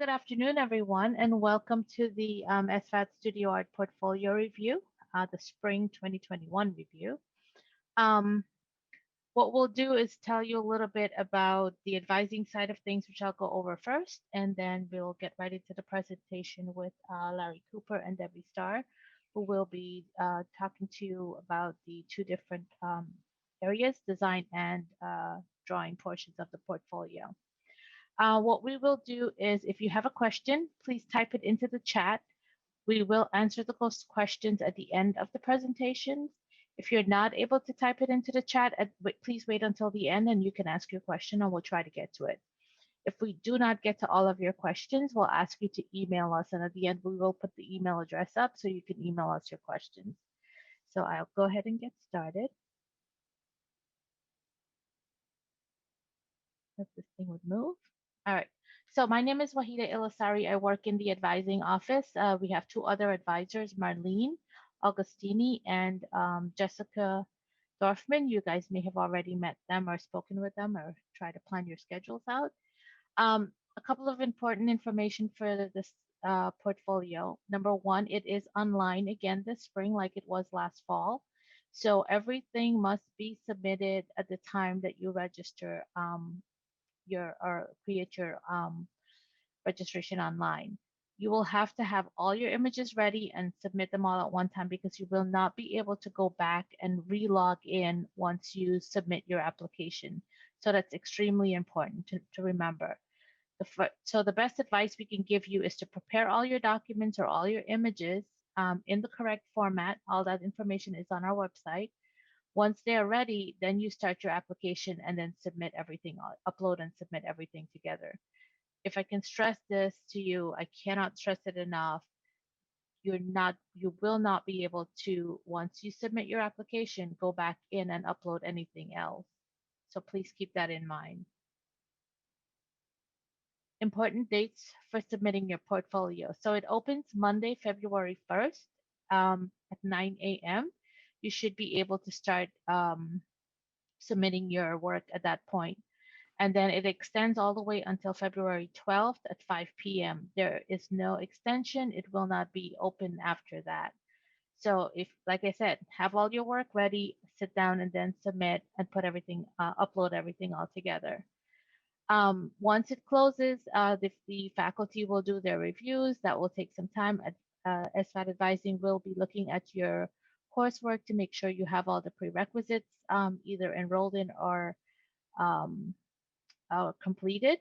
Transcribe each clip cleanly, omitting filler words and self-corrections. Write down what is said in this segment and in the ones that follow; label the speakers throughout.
Speaker 1: Good afternoon, everyone, and welcome to the SVAD Studio Art Portfolio Review, the Spring 2021 review. What we'll do is tell you a little bit about the advising side of things, which I'll go over first, and then we'll get right into the presentation with Larry Cooper and Debbie Starr, who will be talking to you about the two different areas, design and drawing portions of the portfolio. What we will do is if you have a question, please type it into the chat. We will answer those questions at the end of the presentations. If you're not able to type it into the chat, please wait until the end and you can ask your question and we'll try to get to it. If we do not get to all of your questions, we'll ask you to email us, and at the end we will put the email address up so you can email us your questions. So I'll go ahead and get started. If this thing would move. All right. So my name is Wahida Ilasari. I work in the advising office. We have two other advisors, Marlene Augustini and Jessica Dorfman. You guys may have already met them or spoken with them or try to plan your schedules out. A couple of important information for this portfolio. Number one, it is online again this spring like it was last fall. So everything must be submitted at the time that you register or create your registration online. You will have to have all your images ready and submit them all at one time because you will not be able to go back and re-log in once you submit your application. So that's extremely important to remember. So the best advice we can give you is to prepare all your documents or all your images in the correct format. All that information is on our website. Once they're ready, then you start your application and then submit everything, upload and submit everything together. If I can stress this to you, I cannot stress it enough. You will not be able to, once you submit your application, go back in and upload anything else. So please keep that in mind. Important dates for submitting your portfolio. So it opens Monday, February 1st at 9 a.m. You should be able to start submitting your work at that point. And then it extends all the way until February 12th at 5 p.m. There is no extension. It will not be open after that. So if, like I said, have all your work ready, sit down and then submit and put everything, upload everything all together. Once it closes, the faculty will do their reviews. That will take some time. SVAD Advising will be looking at your coursework to make sure you have all the prerequisites either enrolled in or completed.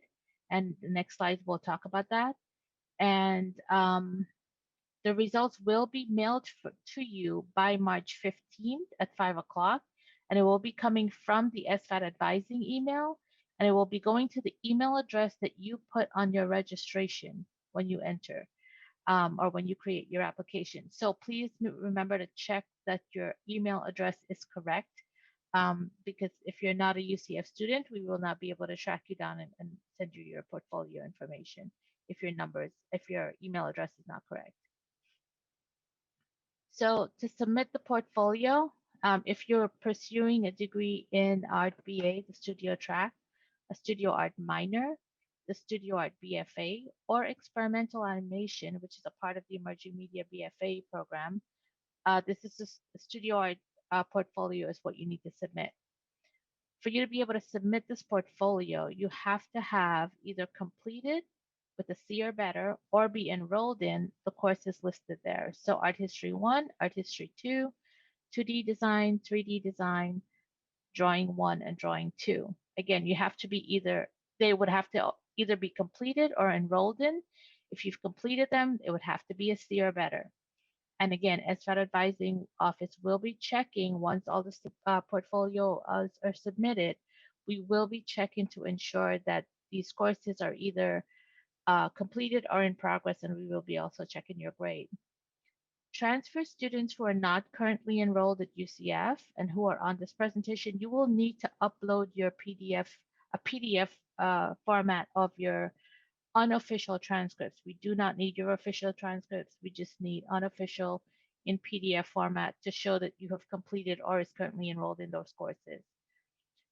Speaker 1: And the next slide we'll talk about that. And the results will be mailed to you by March 15th at 5 o'clock. And it will be coming from the SVAD Advising email. And it will be going to the email address that you put on your registration when you enter or when you create your application. So please remember to check that your email address is correct because if you're not a UCF student, we will not be able to track you down and send you your portfolio information if your email address is not correct. So to submit the portfolio, if you're pursuing a degree in Art BA, the studio track, a studio art minor, the studio art BFA, or experimental animation, which is a part of the emerging media BFA program, this is the studio art portfolio is what you need to submit. For you to be able to submit this portfolio, you have to have either completed with a C or better or be enrolled in the courses listed there. So Art History 1, Art History 2, 2D design, 3D design, Drawing 1, and Drawing 2. Again, you have to be they would have to either be completed or enrolled in. If you've completed them, it would have to be a C or better. And again, SVAD Advising Office will be checking once all the portfolio are submitted, we will be checking to ensure that these courses are either completed or in progress, and we will be also checking your grade. Transfer students who are not currently enrolled at UCF and who are on this presentation, you will need to upload your a PDF format of your unofficial transcripts. We do not need your official transcripts. We just need unofficial in PDF format to show that you have completed or is currently enrolled in those courses.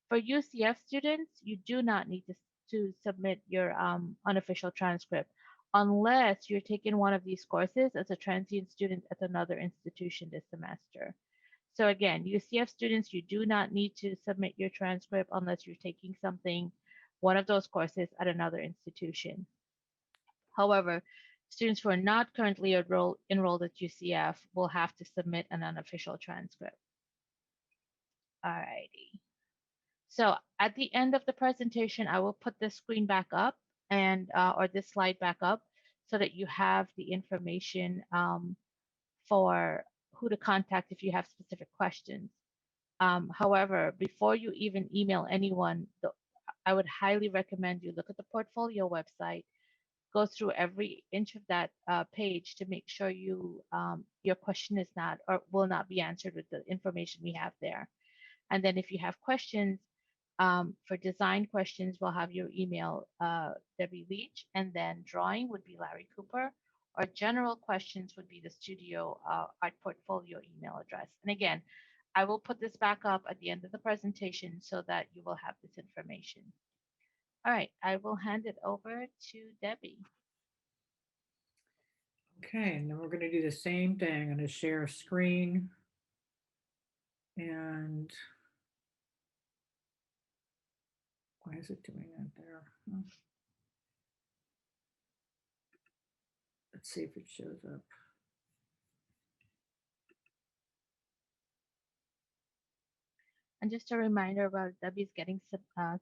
Speaker 1: For UCF students, you do not need to submit your unofficial transcript. unless you're taking one of these courses as a transient student at another institution this semester. So again, UCF students, you do not need to submit your transcript unless you're taking something, one of those courses at another institution. However, students who are not currently enrolled at UCF will have to submit an unofficial transcript. Alrighty. So at the end of the presentation, I will put this screen back up and or this slide back up so that you have the information for who to contact if you have specific questions. However, before you even email anyone, I would highly recommend you look at the portfolio website, go through every inch of that page to make sure your question is not or will not be answered with the information we have there. And then if you have questions, for design questions, we'll have your email, Debbie Leach, and then drawing would be Larry Cooper, or general questions would be the studio art portfolio email address. And again, I will put this back up at the end of the presentation so that you will have this information. All right, I will hand it over to Debbie.
Speaker 2: Okay, and then we're going to do the same thing. I'm going to share a screen and why is it doing that there? Let's see if it shows up.
Speaker 1: And just a reminder about Debbie's getting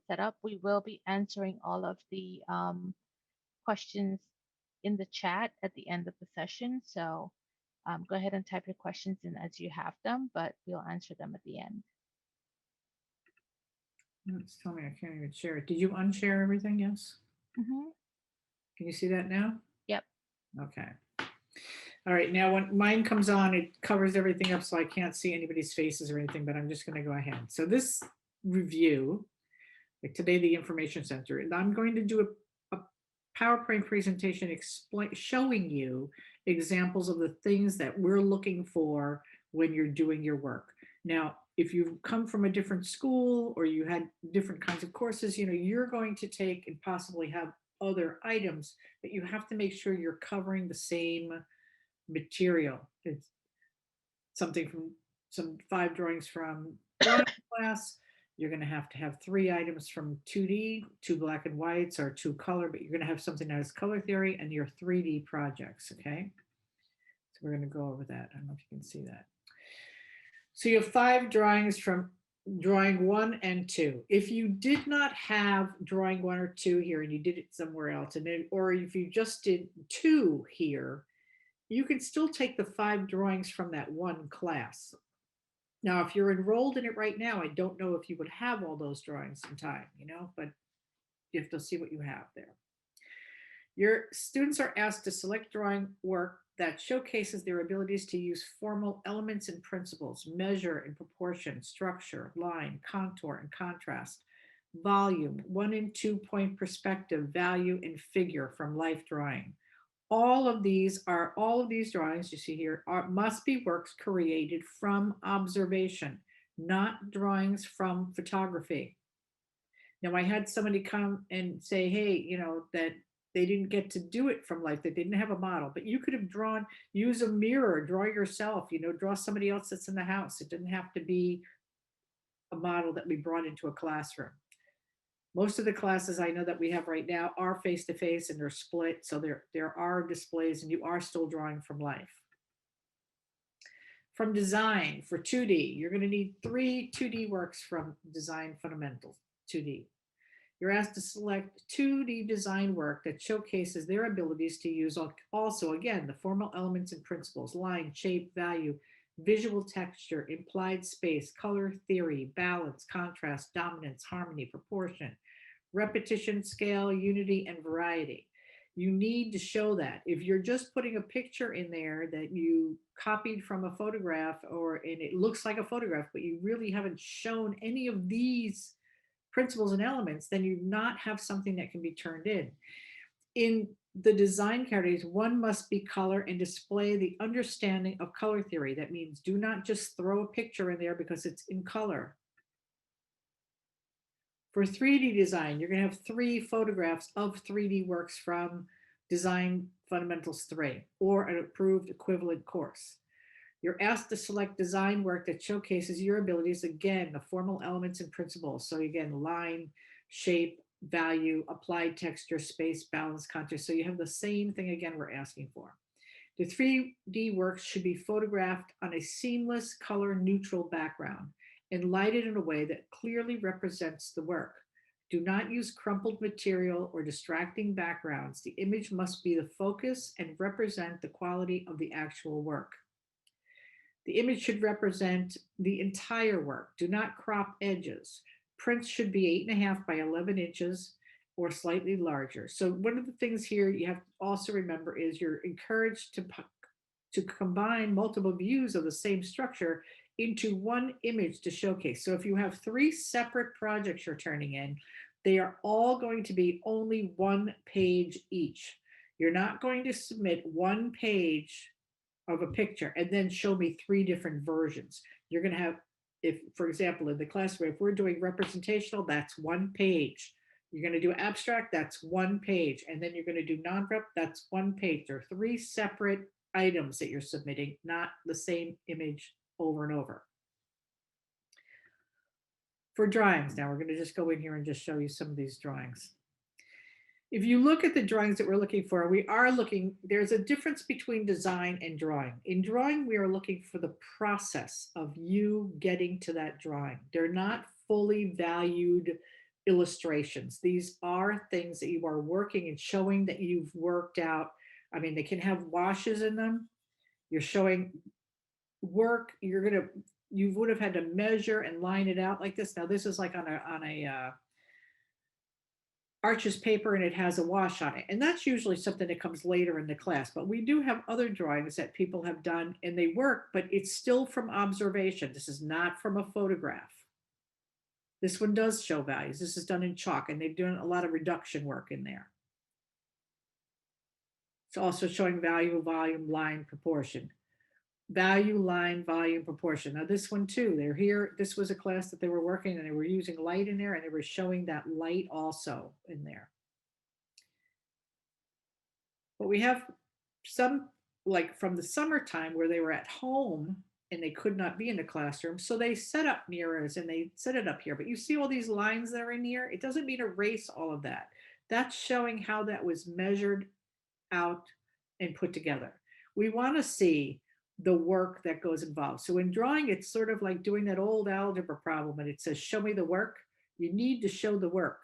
Speaker 1: set up, we will be answering all of the questions in the chat at the end of the session. So go ahead and type your questions in as you have them, but we'll answer them at the end.
Speaker 2: It's telling me I can't even share it. Did you unshare everything? Yes.
Speaker 1: Mm-hmm.
Speaker 2: Can you see that now?
Speaker 1: Yep.
Speaker 2: Okay. All right, now when mine comes on, it covers everything up so I can't see anybody's faces or anything, but I'm just going to go ahead. So this review, like today, the Information Center, and I'm going to do a PowerPoint presentation showing you examples of the things that we're looking for when you're doing your work. Now, if you come from a different school or you had different kinds of courses, you're going to take and possibly have other items, but you have to make sure you're covering the same material. It's something from some 5 drawings from drawing class. You're going to have 3 items from 2D, 2 black and whites, or 2 color, but you're going to have something that is color theory and your 3D projects, okay? So we're going to go over that. I don't know if you can see that. So you have 5 drawings from drawing 1 and 2. If you did not have drawing 1 or 2 here and you did it somewhere else, or if you just did 2 here, you can still take the 5 drawings from that one class. Now, if you're enrolled in it right now, I don't know if you would have all those drawings in time, but you have to see what you have there. Your students are asked to select drawing work that showcases their abilities to use formal elements and principles, measure and proportion, structure, line, contour, and contrast, volume, 1 and 2 point perspective, value, and figure from life drawing. All of these drawings you see here must be works created from observation, not drawings from photography. Now, I had somebody come and say, hey, that they didn't get to do it from life. They didn't have a model, but you could have use a mirror, draw yourself, draw somebody else that's in the house. It didn't have to be a model that we brought into a classroom. Most of the classes I know that we have right now are face-to-face and they're split. So there are displays and you are still drawing from life. From design for 2D, you're going to need 3 2D works from Design Fundamentals 2D. You're asked to select 2D design work that showcases their abilities to use also, again, the formal elements and principles, line, shape, value, visual texture, implied space, color theory, balance, contrast, dominance, harmony, proportion, repetition, scale, unity, and variety. You need to show that. If you're just putting a picture in there that you copied from a photograph and it looks like a photograph, but you really haven't shown any of these principles and elements, then you not have something that can be turned in. In the design categories, one must be color and display the understanding of color theory. That means do not just throw a picture in there because it's in color. For 3D design, you're going to have 3 photographs of 3D works from Design Fundamentals 3, or an approved equivalent course. You're asked to select design work that showcases your abilities. Again, the formal elements and principles. So again, line, shape, value, applied texture, space, balance, contrast. So you have the same thing again we're asking for. The 3D works should be photographed on a seamless color neutral background and lighted in a way that clearly represents the work. Do not use crumpled material or distracting backgrounds. The image must be the focus and represent the quality of the actual work. The image should represent the entire work. Do not crop edges. Prints should be 8.5 by 11 inches or slightly larger. So one of the things here you have to also remember is you're encouraged to combine multiple views of the same structure into one image to showcase. So if you have 3 separate projects you're turning in, they are all going to be only 1 page each. You're not going to submit 1 page of a picture and then show me 3 different versions. You're going to have, if, for example, in the classroom, if we're doing representational, that's 1 page. You're going to do abstract, that's 1 page. And then you're going to do non-rep, that's 1 page. There are 3 separate items that you're submitting, not the same image over and over. For drawings, now we're going to just go in here and just show you some of these drawings. If you look at the drawings that we're looking for, we are looking, there's a difference between design and drawing. In drawing, we are looking for the process of you getting to that drawing. They're not fully valued illustrations. These are things that you are working and showing that you've worked out. I mean, they can have washes in them. You're showing work, you would have had to measure and line it out like this. Now this is like on a Arches paper and it has a wash on it. And that's usually something that comes later in the class. But we do have other drawings that people have done and they work, but it's still from observation. This is not from a photograph. This one does show values. This is done in chalk and they've done a lot of reduction work in there. It's also showing value, volume, line, proportion. Value, line, volume, proportion. Now this one too, they're here. This was a class that they were working and they were using light in there and they were showing that light also in there. But we have some, like from the summertime where they were at home and they could not be in the classroom. So they set up mirrors and they set it up here. But you see all these lines that are in here? It doesn't mean erase all of that. That's showing how that was measured out and put together. We want to see the work that goes involved. So in drawing, it's sort of like doing that old algebra problem and it says, show me the work. You need to show the work.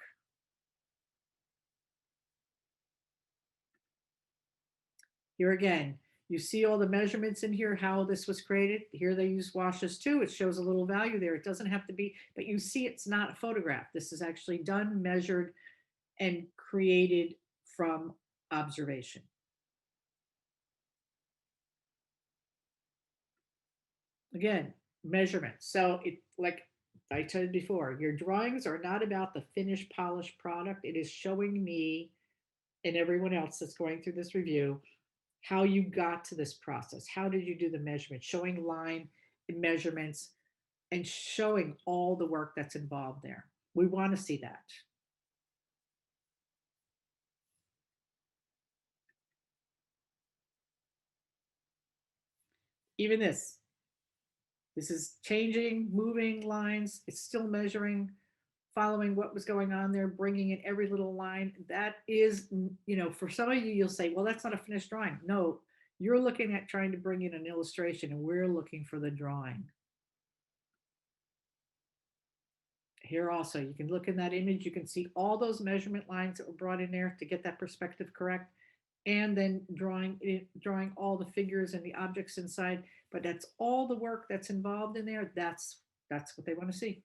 Speaker 2: Here again, you see all the measurements in here, how this was created. Here they use washes too. It shows a little value there. It doesn't have to be, but you see it's not a photograph. This is actually done, measured, and created from observation. Again, measurements. So it, like I told you before, your drawings are not about the finished polished product. It is showing me and everyone else that's going through this review how you got to this process. How did you do the measurement? Showing line and measurements and showing all the work that's involved there. We want to see that. Even this is changing, moving lines. It's still measuring, following what was going on there, bringing in every little line. That is, for some of you, you'll say, well, that's not a finished drawing. No, you're looking at trying to bring in an illustration and we're looking for the drawing. Here also, you can look in that image, you can see all those measurement lines that were brought in there to get that perspective correct. And then drawing all the figures and the objects inside, but that's all the work that's involved in there. That's what they want to see.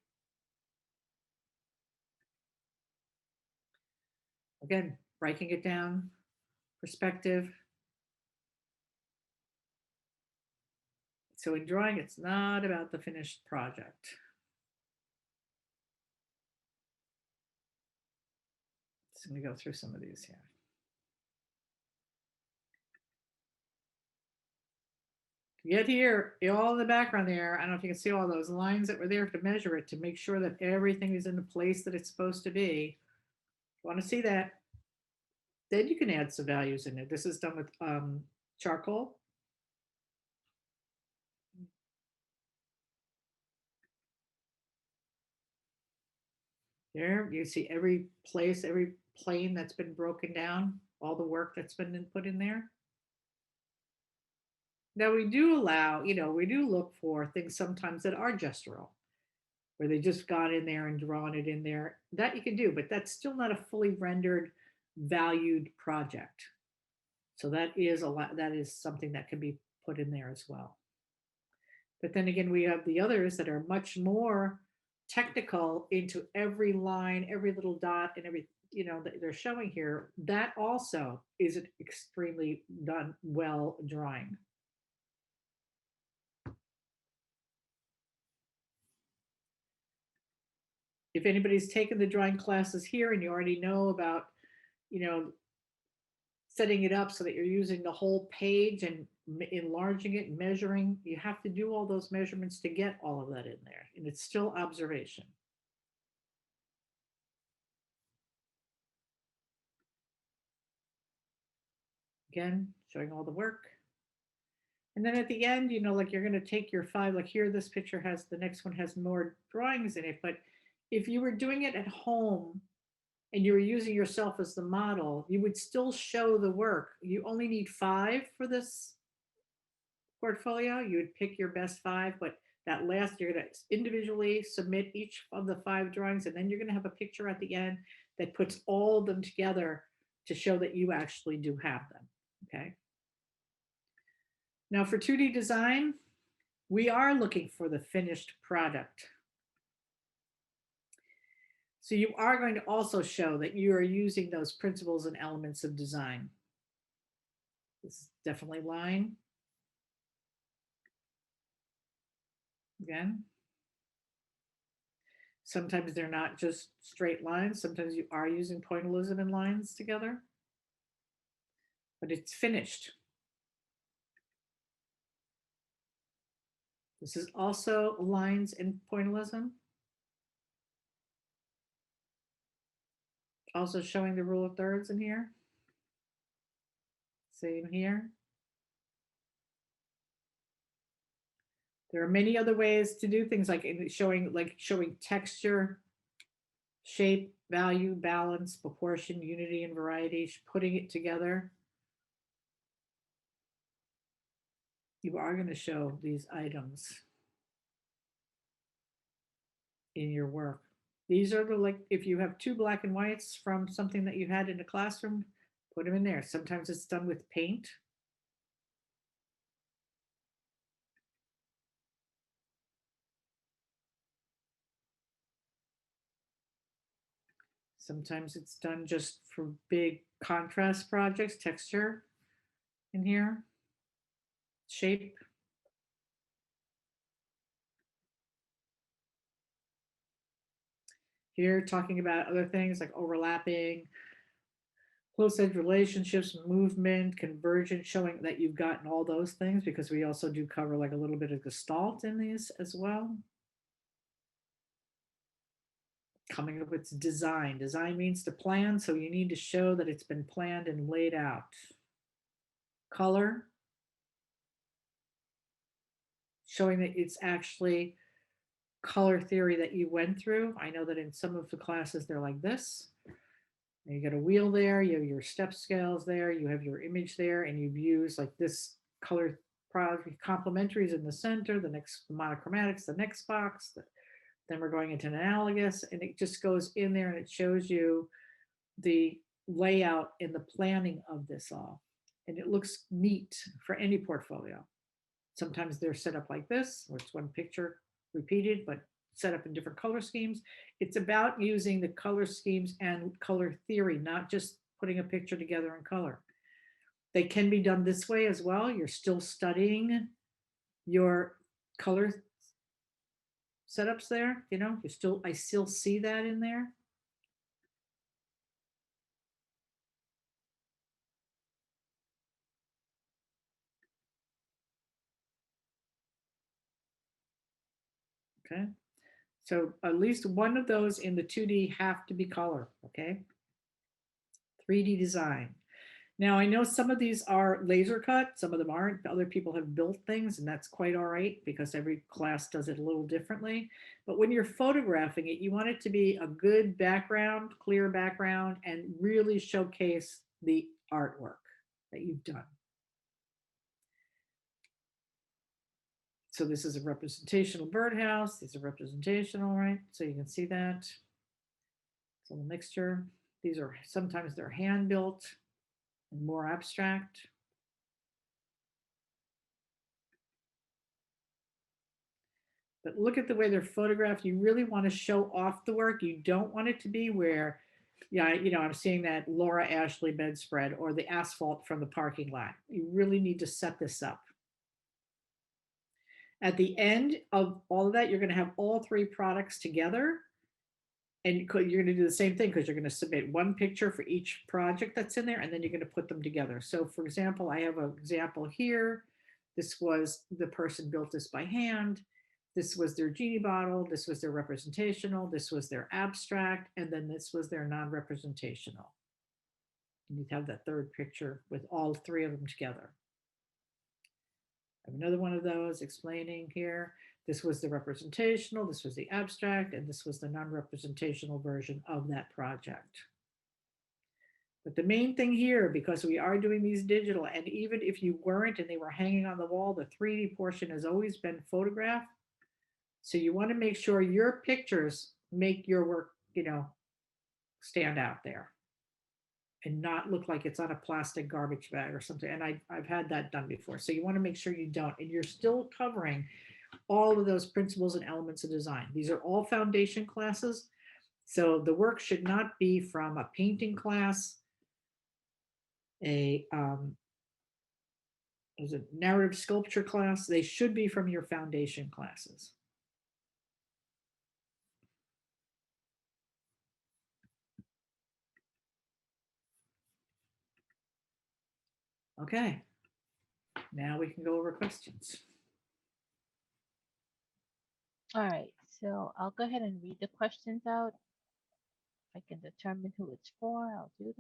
Speaker 2: Again, breaking it down, perspective. So in drawing, it's not about the finished project. So let me go through some of these here. Get here, all in the background there. I don't know if you can see all those lines that were there to measure it, to make sure that everything is in the place that it's supposed to be. You want to see that? Then you can add some values in it. This is done with charcoal. There, you see every place, every plane that's been broken down, all the work that's been put in there. Now we do allow, we do look for things sometimes that are gestural, where they just got in there and drawn it in there. That you can do, but that's still not a fully rendered, valued project. So that is a lot, that is something that can be put in there as well. But then again, we have the others that are much more technical into every line, every little dot, and every, that they're showing here. That also is an extremely done well drawing. If anybody's taken the drawing classes here and you already know about, setting it up so that you're using the whole page and enlarging it, measuring, you have to do all those measurements to get all of that in there. And it's still observation. Again, showing all the work. And then at the end, like you're going to take your 5, like here, this picture has, the next one has more drawings in it. But if you were doing it at home and you were using yourself as the model, you would still show the work. You only need 5 for this portfolio. You would pick your best 5, but that last, you're going to individually submit each of the 5 drawings, and then you're going to have a picture at the end that puts all of them together to show that you actually do have them. Okay. Now for 2D design, we are looking for the finished product. So you are going to also show that you are using those principles and elements of design. This is definitely line. Again. Sometimes they're not just straight lines. Sometimes you are using pointillism and lines together. But it's finished. This is also lines and pointillism. Also showing the rule of thirds in here. Same here. There are many other ways to do things like showing texture, shape, value, balance, proportion, unity, and variety, putting it together. You are going to show these items in your work. These are the, if you have 2 black and whites from something that you had in a classroom, put them in there. Sometimes it's done with paint. Sometimes it's done just for big contrast projects, texture in here, shape. Here, talking about other things like overlapping, close edge relationships, movement, convergence, showing that you've gotten all those things, because we also do cover like a little bit of gestalt in these as well. Coming up with design. Design means to plan, so you need to show that it's been planned and laid out. Color, showing that it's actually color theory that you went through. I know that in some of the classes they're like this. You got a wheel there, you have your step scales there, you have your image there, and you've used like this color complementaries in the center, the next monochromatics, the next box, then we're going into an analogous, and it just goes in there and it shows you the layout and the planning of this all. And it looks neat for any portfolio. Sometimes they're set up like this, where it's one picture repeated, but set up in different color schemes. It's about using the color schemes and color theory, not just putting a picture together in color. They can be done this way as well. You're still studying your color setups there, I still see that in there. Okay. So at least one of those in the 2D have to be color, okay? 3D design. Now, I know some of these are laser cut, some of them aren't. Other people have built things, and that's quite all right because every class does it a little differently. But when you're photographing it, you want it to be a good background, clear background, and really showcase the artwork that you've done. So this is a representational birdhouse. These are representational, right? So you can see that. So the mixture. These are sometimes they're hand built and more abstract. But look at the way they're photographed. You really want to show off the work. You don't want it to be where, yeah, I'm seeing that Laura Ashley bedspread or the asphalt from the parking lot. You really need to set this up. At the end of all of that, you're going to have all three products together. And you're going to do the same thing because you're going to submit one picture for each project that's in there, and then you're going to put them together. So for example, I have an example here. This was the person built this by hand. This was their genie bottle. This was their representational. This was their abstract. And then this was their non-representational. And you'd have that third picture with all three of them together. I have another one of those explaining here. This was the representational, this was the abstract, and this was the non-representational version of that project. But the main thing here, because we are doing these digital, and even if you weren't and they were hanging on the wall, the 3D portion has always been photographed. So you want to make sure your pictures make your work, stand out there and not look like it's on a plastic garbage bag or something. And I've had that done before. So you want to make sure you don't, and you're still covering all of those principles and elements of design. These are all foundation classes. So the work should not be from a painting class, a narrative sculpture class. They should be from your foundation classes. Okay, now we can go over questions.
Speaker 1: All right, so I'll go ahead and read the questions out. If I can determine who it's for, I'll do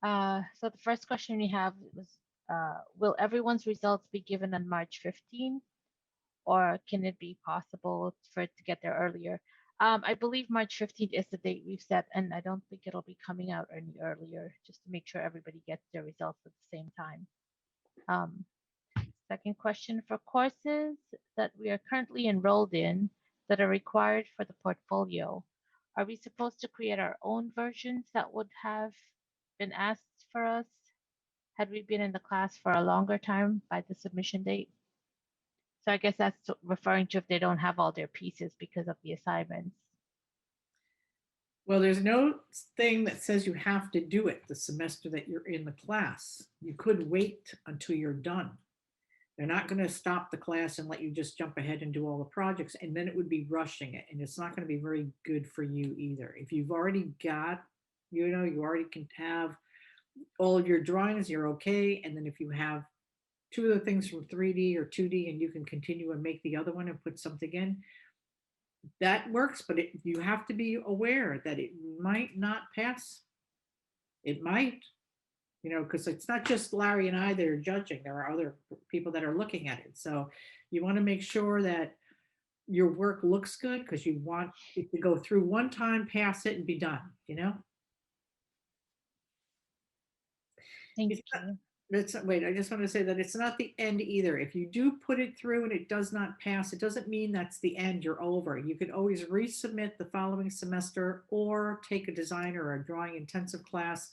Speaker 1: that. So the first question we have was, will everyone's results be given on March 15th, or can it be possible for it to get there earlier? I believe March 15th is the date we've set, and I don't think it'll be coming out any earlier, just to make sure everybody gets their results at the same time. Second question, for courses that we are currently enrolled in that are required for the portfolio, are we supposed to create our own versions that would have been asked for us had we been in the class for a longer time by the submission date? So I guess that's referring to if they don't have all their pieces because of the assignments.
Speaker 2: Well, there's no thing that says you have to do it the semester that you're in the class. You could wait until you're done. They're not going to stop the class and let you just jump ahead and do all the projects, and then it would be rushing it, and it's not going to be very good for you either. If you've already got, you already can have all of your drawings, you're okay. And then if you have two of the things from 3D or 2D and you can continue and make the other one and put something in, that works. But you have to be aware that it might not pass. It might, because it's not just Larry and I that are judging. There are other people that are looking at it. So you want to make sure that your work looks good, because you want it to go through one time, pass it, and be done.
Speaker 1: Thank
Speaker 2: It's not,
Speaker 1: you.
Speaker 2: wait, I just want to say that it's not the end either. If you do put it through and it does not pass, it doesn't mean that's the end, you're over. You can always resubmit the following semester or take a design or a drawing intensive class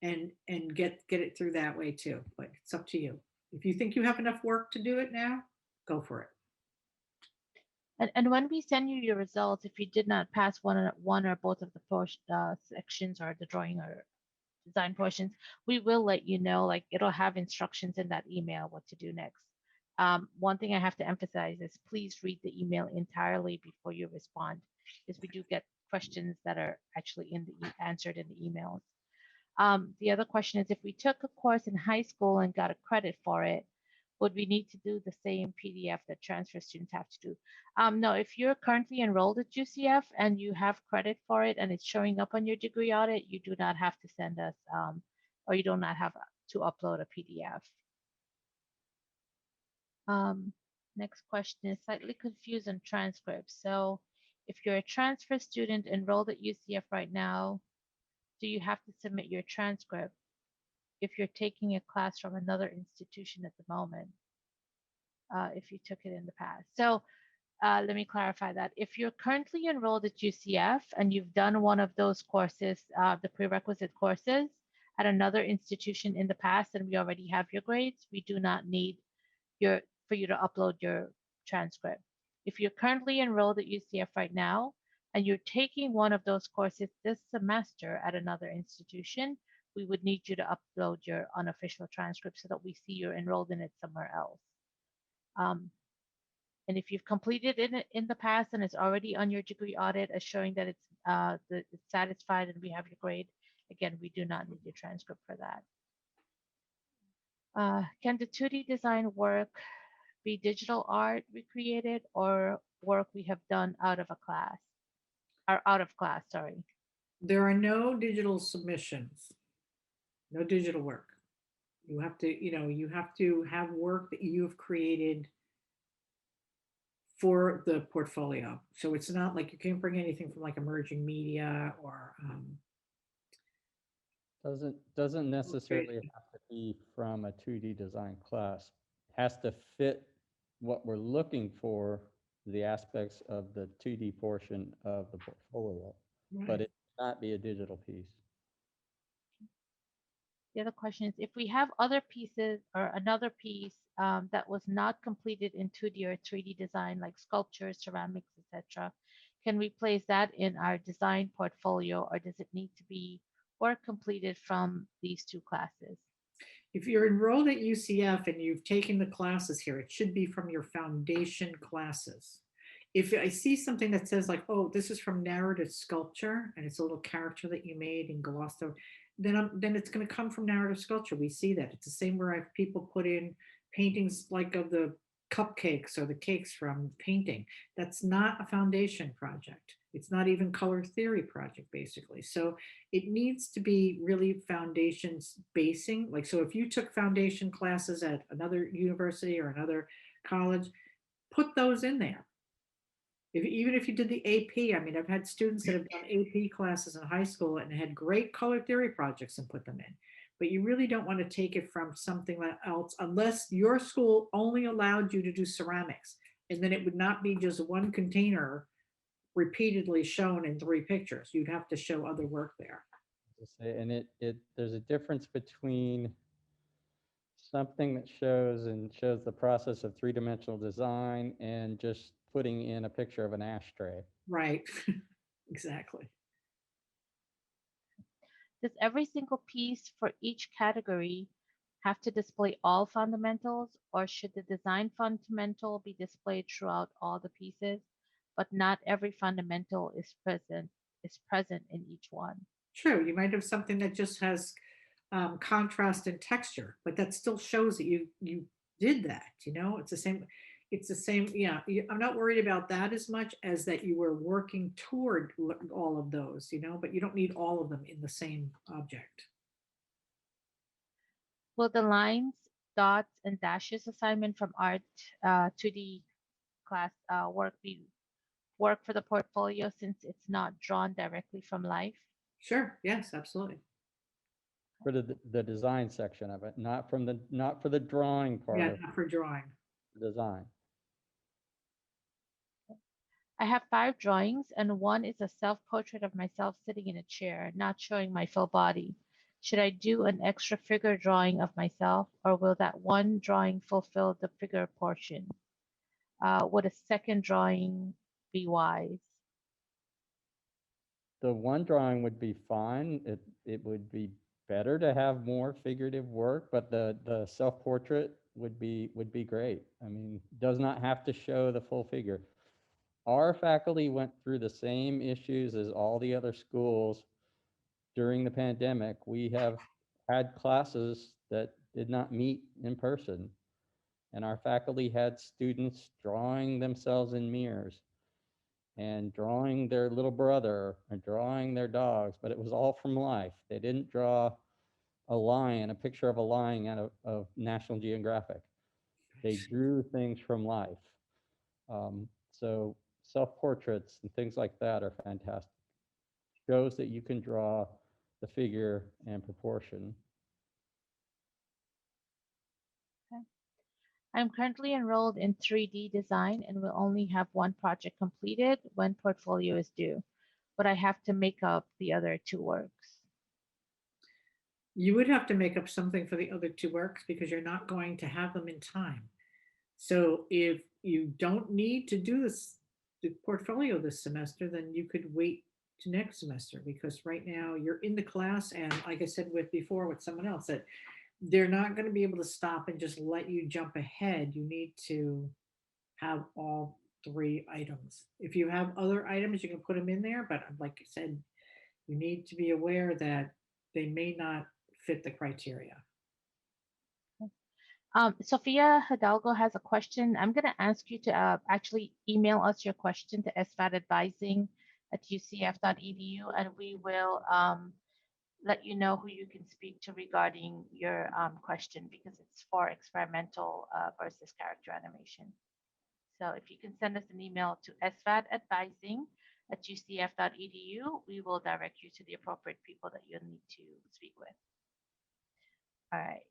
Speaker 2: and get it through that way too. But it's up to you. If you think you have enough work to do it now, go for it.
Speaker 1: And when we send you your results, if you did not pass one or both of the sections or the drawing or design portions, we will let you know. Like, it'll have instructions in that email what to do next. One thing I have to emphasize is please read the email entirely before you respond, because we do get questions that are actually answered in the emails. The other question is, if we took a course in high school and got a credit for it, Would we need to do the same PDF that transfer students have to do? No, if you're currently enrolled at UCF and you have credit for it and it's showing up on your degree audit, you do not have to send us, or you do not have to upload a PDF. Um, Next question is slightly confused on transcripts. So if you're a transfer student enrolled at UCF right now, do you have to submit your transcript if you're taking a class from another institution at the moment, if you took it in the past? So let me clarify that. If you're currently enrolled at UCF and you've done one of those courses, the prerequisite courses at another institution in the past, and we already have your grades, we do not need your for you to upload your transcript. If you're currently enrolled at UCF right now and you're taking one of those courses this semester at another institution, we would need you to upload your unofficial transcript so that we see you're enrolled in it somewhere else. Um, and if you've completed it in the past and it's already on your degree audit as showing that it's satisfied and we have your grade, again, we do not need your transcript for that. Can the 2D design work be digital art recreated or work we have done out of a class or out of class, sorry?
Speaker 2: There are no digital submissions, no digital work. You have to, you have to have work that you have created for the portfolio. So it's not like you can't bring anything from like emerging media or
Speaker 3: Doesn't necessarily have to be from a 2D design class. Has to fit what we're looking for, the aspects of the 2D portion of the portfolio, but
Speaker 2: right.
Speaker 3: it not be a digital piece.
Speaker 1: The other question is if we have other pieces or another piece that was not completed in 2D or 3D design, like sculptures, ceramics, etc., can we place that in our design portfolio or does it need to be work completed from these two classes?
Speaker 2: If you're enrolled at UCF and you've taken the classes here, it should be from your foundation classes. If I see something that says like, oh, this is from narrative sculpture and it's a little character that you made and glossed over, then it's going to come from narrative sculpture. We see that. It's the same where I have people put in paintings like of the cupcakes or the cakes from painting. That's not a foundation project. It's not even color theory project, basically. So it needs to be really foundations basing. Like, so if you took foundation classes at another university or another college, put those in there. Even if you did the AP, I mean, I've had students that have done AP classes in high school and had great color theory projects and put them in. But you really don't want to take it from something else unless your school only allowed you to do ceramics. And then it would not be just one container repeatedly shown in 3 pictures. You'd have to show other work there.
Speaker 3: And there's a difference between something that shows the process of three-dimensional design and just putting in a picture of an ashtray.
Speaker 2: Right. Exactly.
Speaker 1: Does every single piece for each category have to display all fundamentals, or should the design fundamental be displayed throughout all the pieces, but not every fundamental is present in each one?
Speaker 2: True. You might have something that just has contrast and texture, but that still shows that you did that. It's the same. It's the same. Yeah, I'm not worried about that as much as that you were working toward all of those. But you don't need all of them in the same object.
Speaker 1: Will the lines, dots, and dashes assignment from art to the class work for the portfolio since it's not drawn directly from life?
Speaker 2: Sure. Yes, absolutely.
Speaker 3: For the design section of it, not for the drawing part
Speaker 2: Yeah,
Speaker 3: of
Speaker 2: not for drawing.
Speaker 3: the design.
Speaker 1: I have 5 drawings, and one is a self-portrait of myself sitting in a chair, not showing my full body. Should I do an extra figure drawing of myself, or will that one drawing fulfill the figure portion? Would a second drawing be wise?
Speaker 3: The one drawing would be fine. It would be better to have more figurative work, but the self-portrait would be great. I mean, does not have to show the full figure. Our faculty went through the same issues as all the other schools during the pandemic. We have had classes that did not meet in person. And our faculty had students drawing themselves in mirrors and drawing their little brother and drawing their dogs, but it was all from life. They didn't draw a lion, a picture of a lion out of National Geographic. They drew things from life. So self-portraits and things like that are fantastic. Shows that you can draw the figure and proportion.
Speaker 1: Okay. I'm currently enrolled in 3D design and will only have one project completed when portfolio is due, but I have to make up the other two works.
Speaker 2: You would have to make up something for the other two works because you're not going to have them in time. So if you don't need to do the portfolio this semester, then you could wait to next semester, because right now you're in the class, and like I said with before with someone else, that they're not going to be able to stop and just let you jump ahead. You need to have all three items. If you have other items, you can put them in there, but like I said, you need to be aware that they may not fit the criteria.
Speaker 1: Sophia Hidalgo has a question. I'm going to ask you to actually email us your question to SVAD Advising at ucf.edu, and we will let you know who you can speak to regarding your question, because it's for experimental versus character animation. So if you can send us an email to svadadvising at ucf.edu, we will direct you to the appropriate people that you'll need to speak with. All right.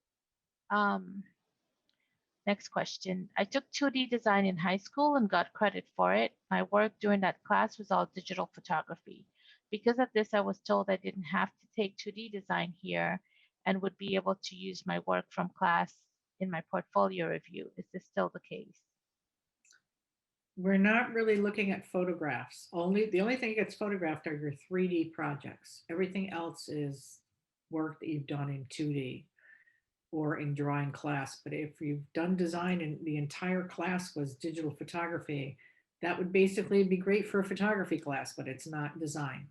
Speaker 1: Next question. I took 2D design in high school and got credit for it. My work during that class was all digital photography. Because of this, I was told I didn't have to take 2D design here and would be able to use my work from class in my portfolio review. Is this still the case?
Speaker 2: We're not really looking at photographs. The only thing that gets photographed are your 3D projects. Everything else is work that you've done in 2D or in drawing class. But if you've done design and the entire class was digital photography, that would basically be great for a photography class, but it's not design.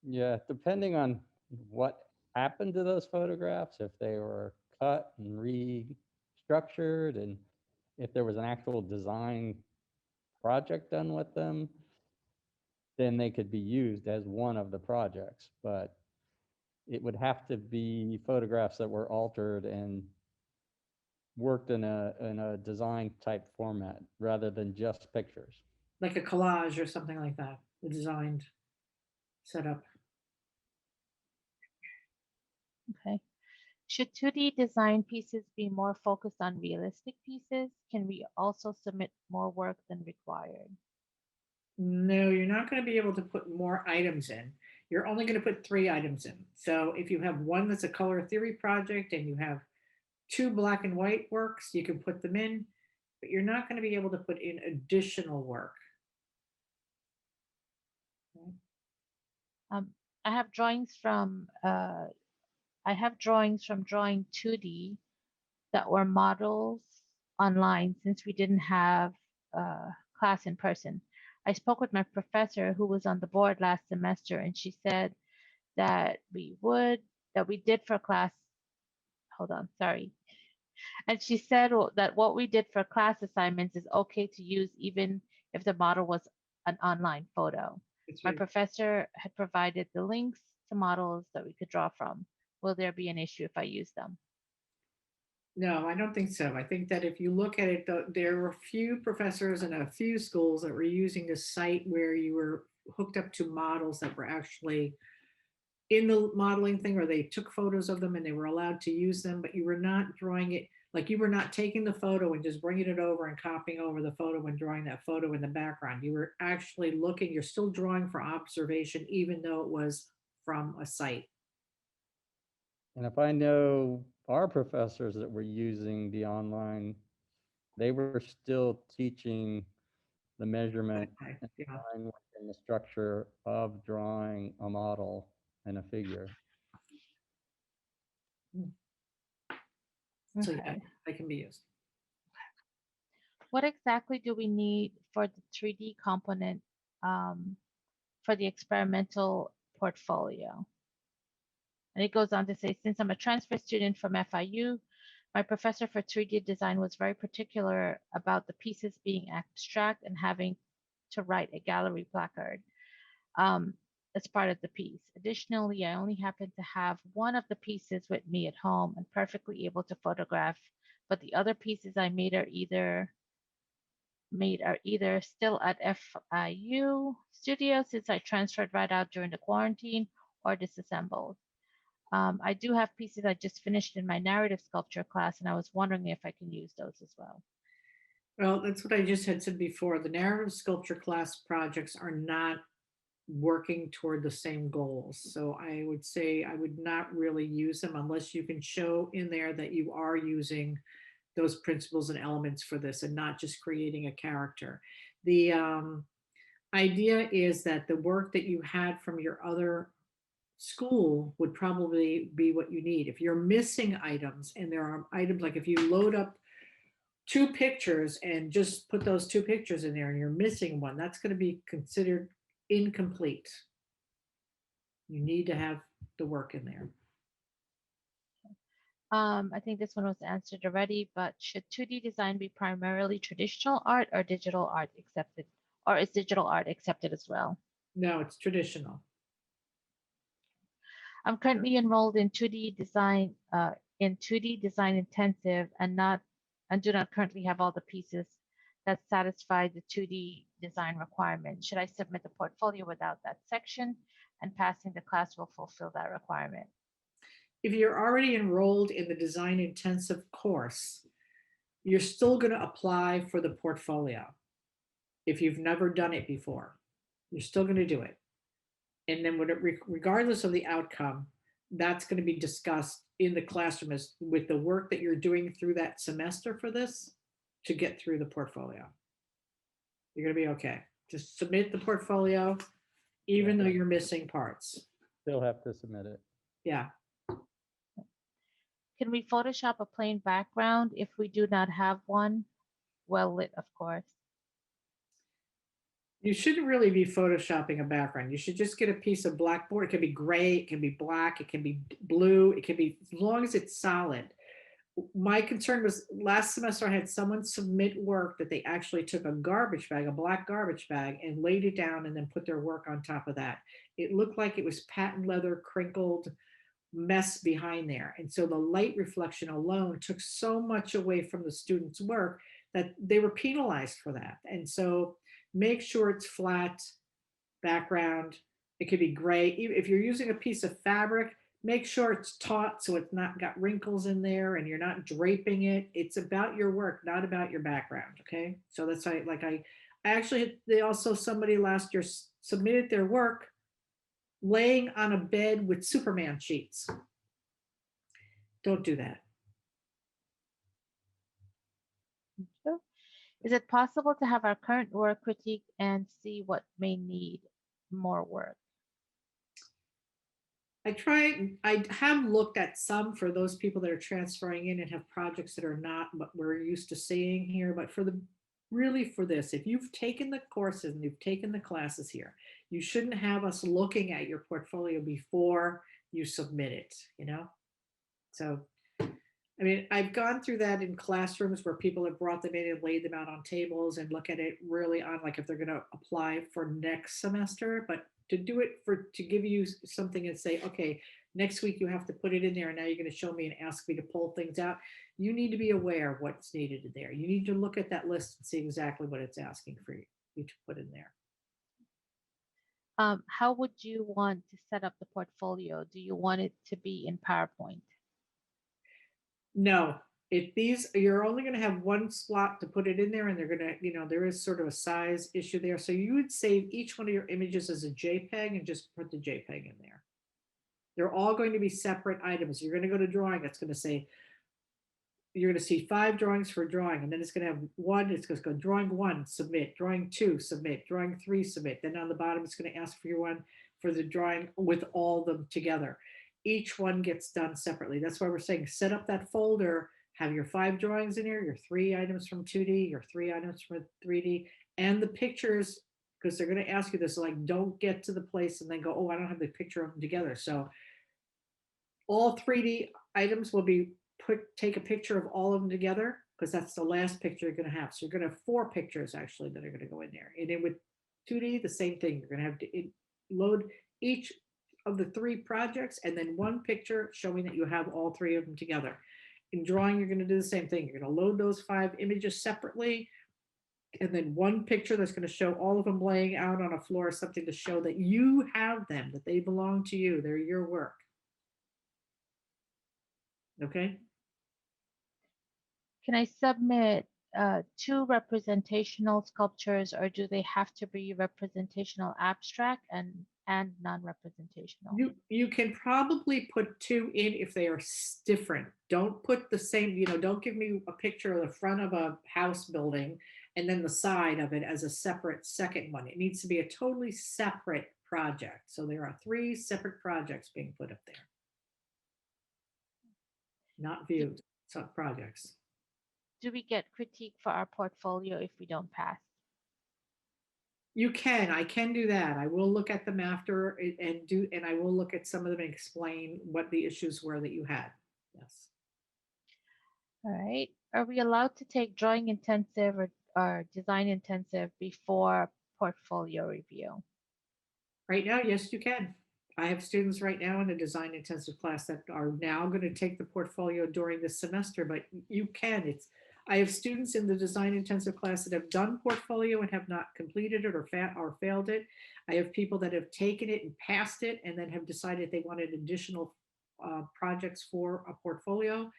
Speaker 3: Yeah, depending on what happened to those photographs, if they were cut and restructured, and if there was an actual design project done with them, then they could be used as one of the projects. But it would have to be photographs that were altered and worked in a design type format rather than just pictures.
Speaker 2: Like a collage or something like that, the designed setup.
Speaker 1: Okay. Should 2D design pieces be more focused on realistic pieces? Can we also submit more work than required?
Speaker 2: No, you're not going to be able to put more items in. You're only going to put 3 items in. So if you have one that's a color theory project and you have 2 black and white works, you can put them in, but you're not going to be able to put in additional work.
Speaker 1: I have drawings from drawing 2D that were models online since we didn't have class in person. I spoke with my professor who was on the board last semester, and she said that we did for class. Hold on, sorry. And she said that what we did for class assignments is okay to use even if the model was an online photo.
Speaker 2: That's
Speaker 1: My
Speaker 2: right.
Speaker 1: professor had provided the links to models that we could draw from. Will there be an issue if I use them?
Speaker 2: No, I don't think so. I think that if you look at it, there were a few professors and a few schools that were using this site where you were hooked up to models that were actually in the modeling thing, or they took photos of them and they were allowed to use them, but you were not drawing it, like you were not taking the photo and just bringing it over and copying over the photo and drawing that photo in the background. You were actually looking, you're still drawing for observation, even though it was from a site.
Speaker 3: And if I know our professors that were using the online, they were still teaching the measurement
Speaker 2: Okay,
Speaker 3: and
Speaker 2: yeah.
Speaker 3: design work and the structure of drawing a model and a figure.
Speaker 2: So yeah,
Speaker 1: Okay.
Speaker 2: they can be used.
Speaker 1: What exactly do we need for the 3D component for the experimental portfolio? And it goes on to say, since I'm a transfer student from FIU, My professor for 3D design was very particular about the pieces being abstract and having to write a gallery placard as part of the piece. Additionally, I only happen to have one of the pieces with me at home and perfectly able to photograph, but the other pieces I made are either still at FIU studio since I transferred right out during the quarantine or disassembled. I do have pieces I just finished in my narrative sculpture class, and I was wondering if I can use those as well.
Speaker 2: Well, that's what I just had said before. The narrative sculpture class projects are not working toward the same goals. So I would say I would not really use them unless you can show in there that you are using those principles and elements for this and not just creating a character. The idea is that the work that you had from your other school would probably be what you need. If you're missing items, and there are items like if you load up two pictures and just put those two pictures in there and you're missing one, that's going to be considered incomplete. You need to have the work in there.
Speaker 1: I think this one was answered already, but should 2D design be primarily traditional art or digital art accepted? Or is digital art accepted as well?
Speaker 2: No, it's traditional.
Speaker 1: I'm currently enrolled in 2D design intensive and do not currently have all the pieces that satisfy the 2D design requirement. Should I submit the portfolio without that section and passing the class will fulfill that requirement?
Speaker 2: If you're already enrolled in the design intensive course, you're still going to apply for the portfolio. If you've never done it before, you're still going to do it. And then regardless of the outcome, that's going to be discussed in the classroom as with the work that you're doing through that semester for this to get through the portfolio. You're going to be okay. Just submit the portfolio, even though you're missing parts.
Speaker 3: Still have to submit it.
Speaker 2: Yeah.
Speaker 1: Can we Photoshop a plain background if we do not have one? Well lit, of course.
Speaker 2: You shouldn't really be photoshopping a background. You should just get a piece of blackboard. It can be gray, it can be black, it can be blue, it can be, as long as it's solid. My concern was last semester I had someone submit work that they actually took a garbage bag, a black garbage bag, and laid it down and then put their work on top of that. It looked like it was patent leather, crinkled mess behind there. And so the light reflection alone took so much away from the student's work that they were penalized for that. And so make sure it's flat background. It could be gray. If you're using a piece of fabric, make sure it's taut so it's not got wrinkles in there and you're not draping it. It's about your work, not about your background. Okay. So that's why, like I actually, they also, somebody last year submitted their work laying on a bed with Superman sheets. Don't do that.
Speaker 1: Is it possible to have our current work critique and see what may need more work?
Speaker 2: I have looked at some for those people that are transferring in and have projects that are not what we're used to seeing here, but for this, if you've taken the courses and you've taken the classes here, you shouldn't have us looking at your portfolio before you submit it, So, I mean, I've gone through that in classrooms where people have brought them in and laid them out on tables and look at it really on like if they're going to apply for next semester, but to do it to give you something and say, okay, next week you have to put it in there and now you're going to show me and ask me to pull things out. You need to be aware of what's needed in there. You need to look at that list and see exactly what it's asking for you to put in there.
Speaker 1: How would you want to set up the portfolio? Do you want it to be in PowerPoint?
Speaker 2: No, if you're only going to have one slot to put it in there and they're going to, there is sort of a size issue there. So you would save each one of your images as a JPEG and just put the JPEG in there. They're all going to be separate items. You're going to go to drawing. It's going to say, you're going to see 5 drawings for drawing. And then it's going to have one, it's going to go drawing 1, submit, drawing 2, submit, drawing 3, submit. Then on the bottom, it's going to ask for your one for the drawing with all of them together. Each one gets done separately. That's why we're saying set up that folder, have your 5 drawings in here, your 3 items from 2D, your 3 items from 3D, and the pictures, because they're going to ask you this, like don't get to the place and then go, oh, I don't have the picture of them together. So all 3D items will be take a picture of all of them together, because that's the last picture you're going to have. So you're going to have 4 pictures actually that are going to go in there. And then with 2D, the same thing. You're going to have to load each of the 3 projects and then 1 picture showing that you have all 3 of them together. In drawing, you're going to do the same thing. You're going to load those 5 images separately, and then 1 picture that's going to show all of them laying out on a floor, something to show that you have them, that they belong to you, they're your work. Okay?
Speaker 1: Can I submit 2 representational sculptures, or do they have to be representational abstract and non-representational?
Speaker 2: You can probably put 2 in if they are different. Don't put the same, don't give me a picture of the front of a house building and then the side of it as a separate second one. It needs to be a totally separate project. So there are 3 separate projects being put up there. Not views, sub projects.
Speaker 1: Do we get critique for our portfolio if we don't pass?
Speaker 2: You can, I can do that. I will look at them after and I will look at some of them and explain what the issues were that you had. Yes.
Speaker 1: All right. Are we allowed to take drawing intensive or design intensive before portfolio review?
Speaker 2: Right now, yes, you can. I have students right now in a design intensive class that are now going to take the portfolio during this semester, but you can. I have students in the design intensive class that have done portfolio and have not completed it or failed it. I have people that have taken it and passed it and then have decided they wanted additional projects for a portfolio.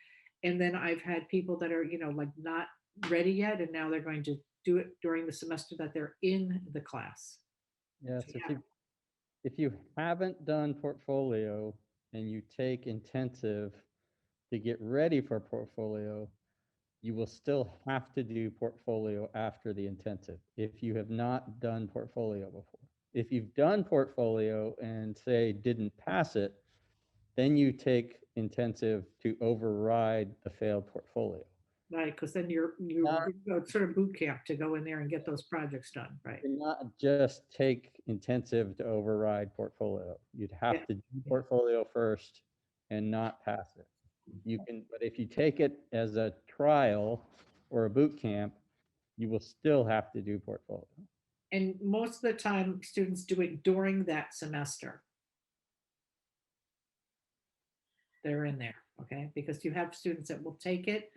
Speaker 2: And then I've had people that are, like not ready yet, and now they're going to do it during the semester that they're in the class.
Speaker 3: Yes,
Speaker 2: So,
Speaker 3: if you haven't done portfolio and you take intensive to get ready for portfolio, you will still have to do portfolio after the intensive if you have not done portfolio before. If you've done portfolio and say didn't pass it, then you take intensive to override the failed portfolio.
Speaker 2: Right, because then you go sort of boot camp to go in there and get those projects done, right?
Speaker 3: You not just take intensive to override portfolio. You'd have to do portfolio first and not pass it. You can, but if you take it as a trial or a boot camp, you will still have to do portfolio.
Speaker 2: And most of the time, students do it during that semester. They're in there, okay? Because you have students that will take it,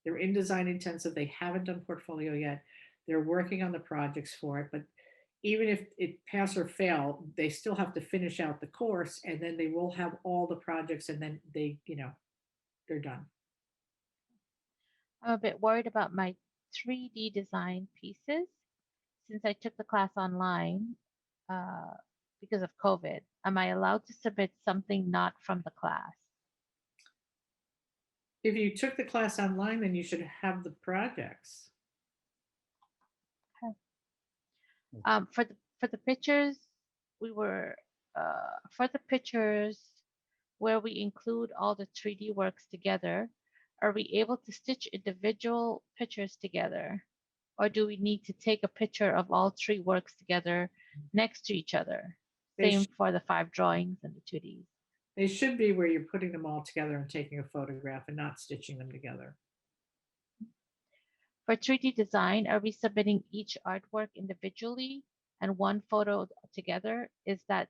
Speaker 2: they're in design intensive, they haven't done portfolio yet, they're working on the projects for it, but even if it pass or fail, they still have to finish out the course, and then they will have all the projects, and then they're done.
Speaker 1: I'm a bit worried about my 3D design pieces since I took the class online because of COVID. Am I allowed to submit something not from the class?
Speaker 2: If you took the class online, then you should have the projects.
Speaker 1: For the pictures, we were for the pictures where we include all the 3D works together. Are we able to stitch individual pictures together, or do we need to take a picture of all 3 works together next to each other? Same for the 5 drawings and the 2Ds.
Speaker 2: They should be where you're putting them all together and taking a photograph and not stitching them together.
Speaker 1: For 3D design, are we submitting each artwork individually and 1 photo together? Is that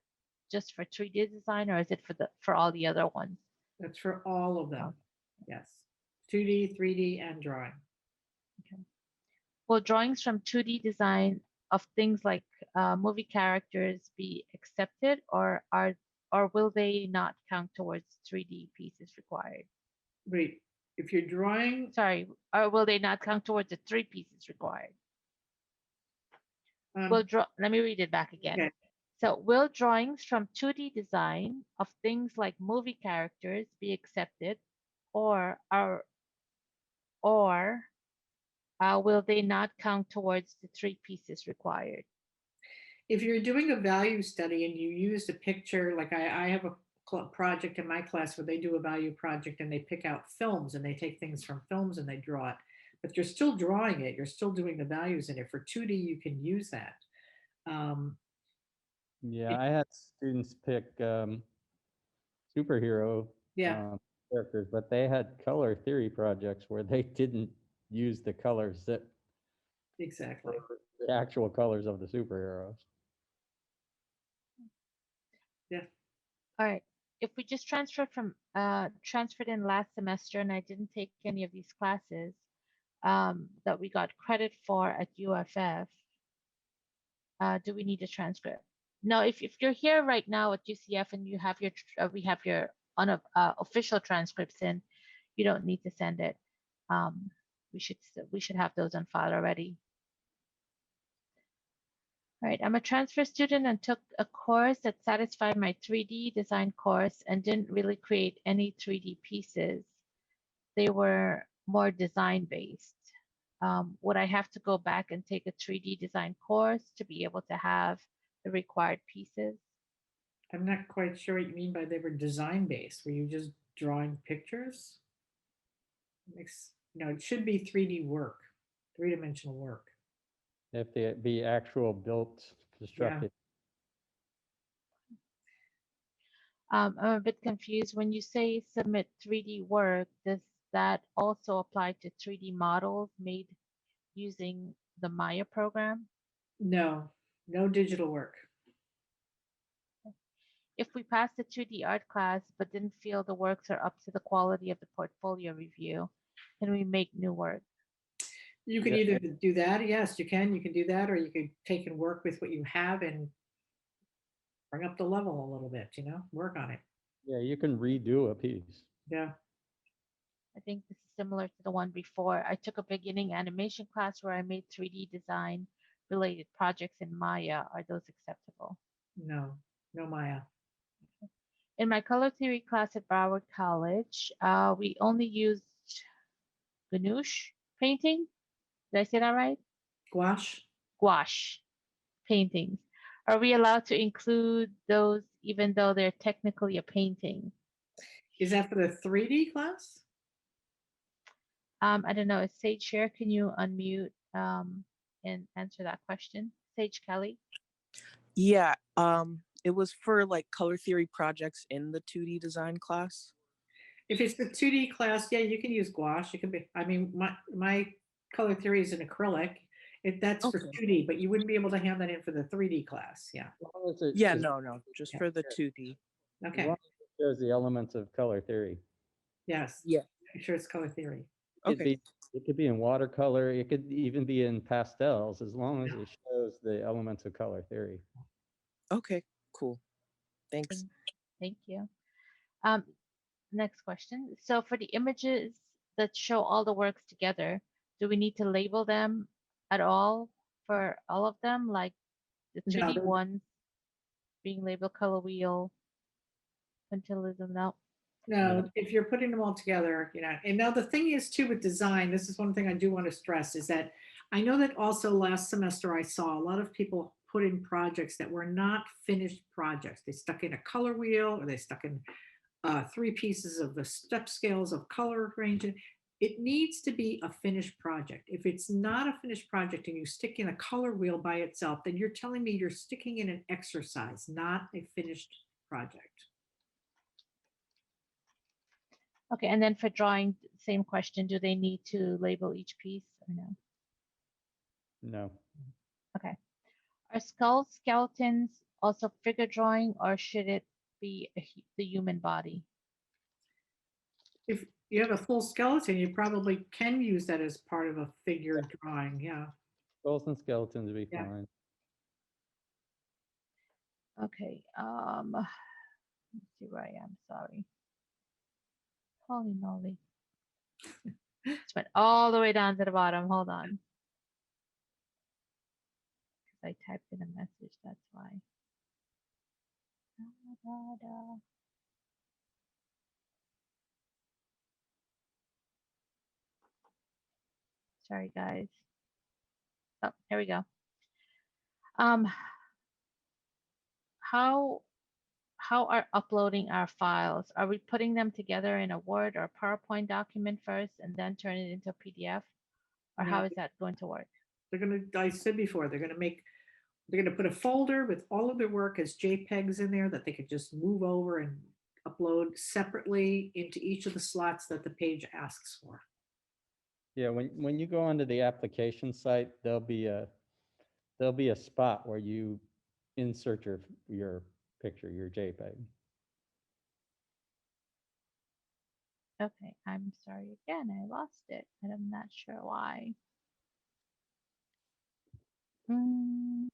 Speaker 1: just for 3D design, or is it for all the other ones?
Speaker 2: That's for all of them.
Speaker 1: Oh.
Speaker 2: Yes. 2D, 3D, and drawing.
Speaker 1: Okay. Will drawings from 2D design of things like movie characters be accepted, or will they not count towards 3D pieces required?
Speaker 2: Wait, if you're drawing,
Speaker 1: Sorry, or will they not count towards the 3 pieces required? Let me read it back again.
Speaker 2: Okay.
Speaker 1: So will drawings from 2D design of things like movie characters be accepted, or will they not count towards the 3 pieces required?
Speaker 2: If you're doing a value study and you use a picture, like I have a project in my class where they do a value project and they pick out films and they take things from films and they draw it, but you're still drawing it, you're still doing the values in it. For 2D, you can use that.
Speaker 3: Yeah, I had students pick superhero
Speaker 2: Yeah.
Speaker 3: characters, but they had color theory projects where they didn't use the colors that
Speaker 2: Exactly.
Speaker 3: the actual colors of the superheroes.
Speaker 2: Yeah.
Speaker 1: All right. If we just transferred in last semester and I didn't take any of these classes that we got credit for at UFF, do we need a transcript? No, if you're here right now at UCF and you have we have your official transcripts in, you don't need to send it. Um, we should have those on file already. All right, I'm a transfer student and took a course that satisfied my 3D design course and didn't really create any 3D pieces. They were more design based. Would I have to go back and take a 3D design course to be able to have the required pieces?
Speaker 2: I'm not quite sure what you mean by they were design based. Were you just drawing pictures? Makes, no, it should be 3D work, three-dimensional work.
Speaker 3: They have to be actual built, constructed.
Speaker 1: I'm a bit confused. When you say submit 3D work, does that also apply to 3D models made using the Maya program?
Speaker 2: No, no digital work.
Speaker 1: If we pass the 2D art class but didn't feel the works are up to the quality of the portfolio review, can we make new work?
Speaker 2: You can
Speaker 3: Yeah.
Speaker 2: either do that, yes, you can do that, or you could take and work with what you have and bring up the level a little bit, work on it.
Speaker 3: Yeah, you can redo a piece.
Speaker 2: Yeah.
Speaker 1: I think this is similar to the one before. I took a beginning animation class where I made 3D design related projects in Maya. Are those acceptable?
Speaker 2: No, no Maya.
Speaker 1: In my color theory class at Broward College, we only used gouache painting. Did I say that right?
Speaker 2: Gouache?
Speaker 1: Gouache paintings. Are we allowed to include those even though they're technically a painting?
Speaker 2: Is that for the 3D class?
Speaker 1: I don't know. Is Sage here? Can you unmute and answer that question? Sage Kelly?
Speaker 4: Yeah, it was for like color theory projects in the 2D design class.
Speaker 2: If it's the 2D class, yeah, you can use gouache. It can be, I mean, my color theory is an acrylic. That's for
Speaker 4: Okay.
Speaker 2: 2D, but you wouldn't be able to hand that in for the 3D class. Yeah.
Speaker 3: As long as it-
Speaker 4: Yeah,
Speaker 3: as
Speaker 4: no, just
Speaker 2: Yeah.
Speaker 4: for the 2D.
Speaker 3: long
Speaker 2: Okay.
Speaker 3: as it shows the elements of color theory.
Speaker 2: Yes.
Speaker 4: Yeah.
Speaker 2: Make sure it's color theory.
Speaker 4: Okay.
Speaker 3: It could be in watercolor. It could even be in pastels, as long as it shows the elements of color theory.
Speaker 4: Okay, cool. Thanks.
Speaker 1: Thank you. Next question. So for the images that show all the works together, do we need to label them at all for all of them? Like the
Speaker 2: No,
Speaker 1: 3D ones being labeled color wheel, quintilism, no.
Speaker 2: No, if you're putting them all together, and now the thing is too with design, this is one thing I do want to stress is that I know that also last semester I saw a lot of people put in projects that were not finished projects. They stuck in a color wheel or they stuck in 3 pieces of the step scales of color arranging. It needs to be a finished project. If it's not a finished project and you stick in a color wheel by itself, then you're telling me you're sticking in an exercise, not a finished project.
Speaker 1: Okay, and then for drawing, same question, do they need to label each piece or no?
Speaker 3: No.
Speaker 1: Okay. Are skull skeletons also figure drawing or should it be the human body?
Speaker 2: If you have a full skeleton, you probably can use that as part of a figure drawing. Yeah.
Speaker 3: Skulls and skeletons would be
Speaker 2: Yeah.
Speaker 3: fine.
Speaker 1: Okay, let's see where I am, sorry. Holy moly. Just went all the way down to the bottom, hold on. Because I typed in a message, that's why. Da, da, da. Sorry, guys. Oh, here we go. How are uploading our files? Are we putting them together in a Word or PowerPoint document first and then turn it into a PDF? Or
Speaker 2: No.
Speaker 1: how is that going to work?
Speaker 2: They're going to, I said before, they're going to put a folder with all of their work as JPEGs in there that they could just move over and upload separately into each of the slots that the page asks for.
Speaker 3: Yeah, when you go onto the application site, there'll be a spot where you insert your picture, your JPEG.
Speaker 1: Okay, I'm sorry again. I lost it, and I'm not sure why. Mm,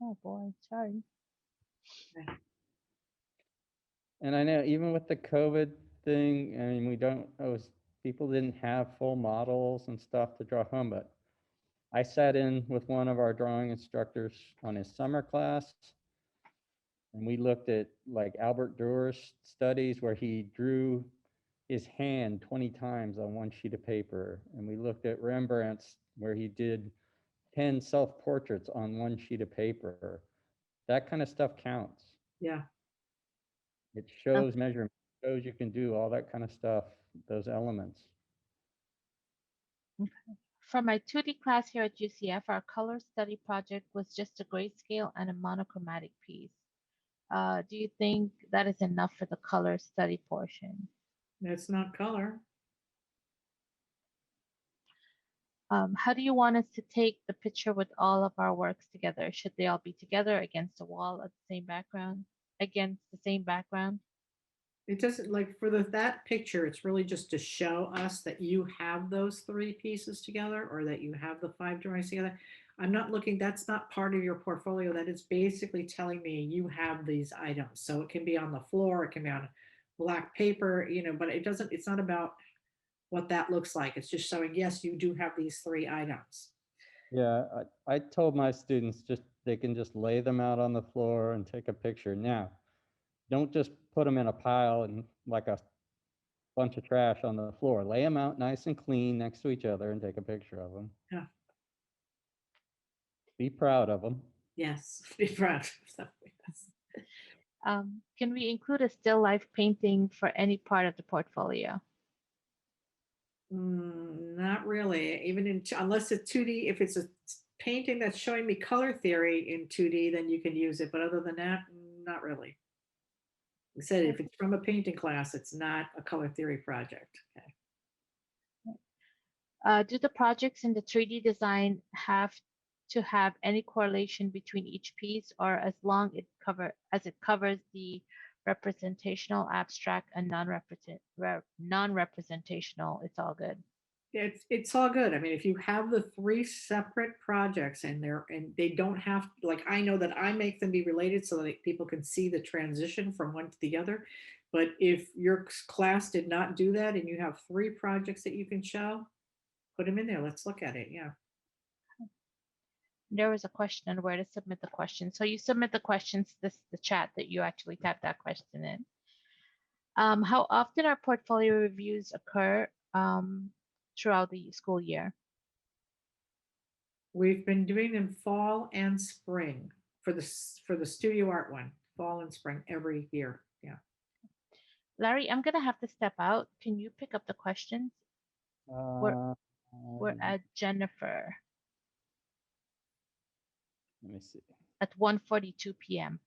Speaker 1: oh boy, sorry.
Speaker 3: And I know even with the COVID thing, I mean, people didn't have full models and stuff to draw home, but I sat in with one of our drawing instructors on his summer class, and we looked at like Albert Durer's studies where he drew his hand 20 times on one sheet of paper. And we looked at Rembrandt's where he did 10 self-portraits on one sheet of paper. That kind of stuff counts.
Speaker 2: Yeah.
Speaker 3: It shows measurement, shows you can do all that kind of stuff, those elements.
Speaker 1: For my 2D class here at UCF, our color study project was just a grayscale and a monochromatic piece. Do you think that is enough for the color study portion?
Speaker 2: That's not color.
Speaker 1: How do you want us to take the picture with all of our works together? Should they all be together against a wall at the same background? Against the same background?
Speaker 2: It doesn't, like, for that picture, it's really just to show us that you have those 3 pieces together, or that you have the 5 drawings together. I'm not looking, that's not part of your portfolio. That is basically telling me you have these items. So it can be on the floor, it can be on black paper, but it's not about what that looks like. It's just showing, yes, you do have these 3 items.
Speaker 3: Yeah, I told my students they can just lay them out on the floor and take a picture. Now, don't just put them in a pile and like a bunch of trash on the floor. Lay them out nice and clean next to each other and take a picture of them.
Speaker 2: Yeah.
Speaker 3: Be proud of them.
Speaker 2: Yes, be proud of them. Yes.
Speaker 1: Can we include a still life painting for any part of the portfolio?
Speaker 2: Not really, even unless it's 2D. If it's a painting that's showing me color theory in 2D, then you can use it. But other than that, not really. I said, if it's from a painting class, it's not a color theory project. Okay.
Speaker 1: Do the projects in the 3D design have to have any correlation between each piece, or as long as it covers the representational, abstract, and non-representational, it's all good?
Speaker 2: It's all good. I mean, if you have the 3 separate projects in there and they don't have, like, I know that I make them be related so that people can see the transition from one to the other. But if your class did not do that and you have 3 projects that you can show, put them in there. Let's look at it. Yeah.
Speaker 1: There was a question on where to submit the question. So you submit the questions, the chat that you actually type that question in. How often are portfolio reviews occur throughout the school year?
Speaker 2: We've been doing them fall and spring for the studio art one, fall and spring every year. Yeah.
Speaker 1: Larry, I'm gonna have to step out. Can you pick up the questions? We're at Jennifer
Speaker 3: Let me see.
Speaker 1: at 1:42 p.m.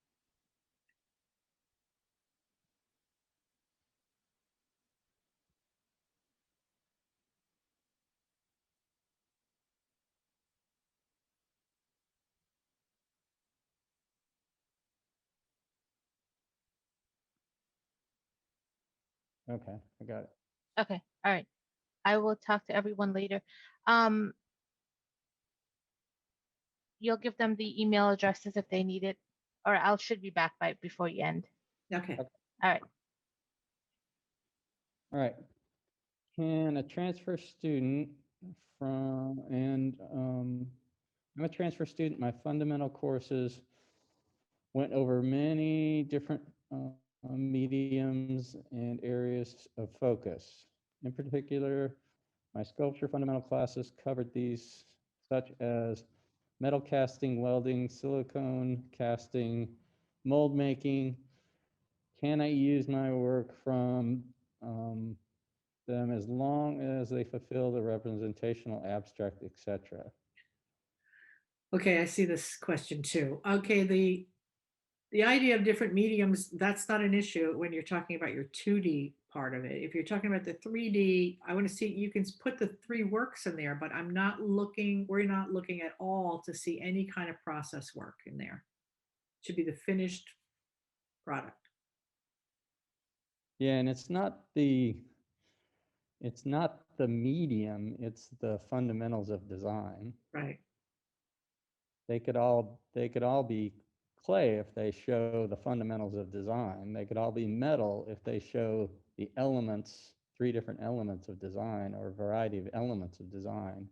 Speaker 3: Okay, I got it.
Speaker 1: Okay, all right. I will talk to everyone later. You'll give them the email addresses if they need it, or I should be back before you end.
Speaker 2: Okay.
Speaker 1: All right.
Speaker 3: All right. Can a transfer student I'm a transfer student. My fundamental courses went over many different mediums and areas of focus. In particular, my sculpture fundamental classes covered these, such as metal casting, welding, silicone casting, mold making. Can I use my work from them as long as they fulfill the representational, abstract, etc.
Speaker 2: Okay, I see this question too. Okay, the idea of different mediums, that's not an issue when you're talking about your 2D part of it. If you're talking about the 3D, I want to see, you can put the 3 works in there, but we're not looking at all to see any kind of process work in there. It should be the finished product.
Speaker 3: Yeah, and it's not the medium, it's the fundamentals of design.
Speaker 2: Right.
Speaker 3: They could all be clay if they show the fundamentals of design. They could all be metal if they show the elements, 3 different elements of design or a variety of elements of design.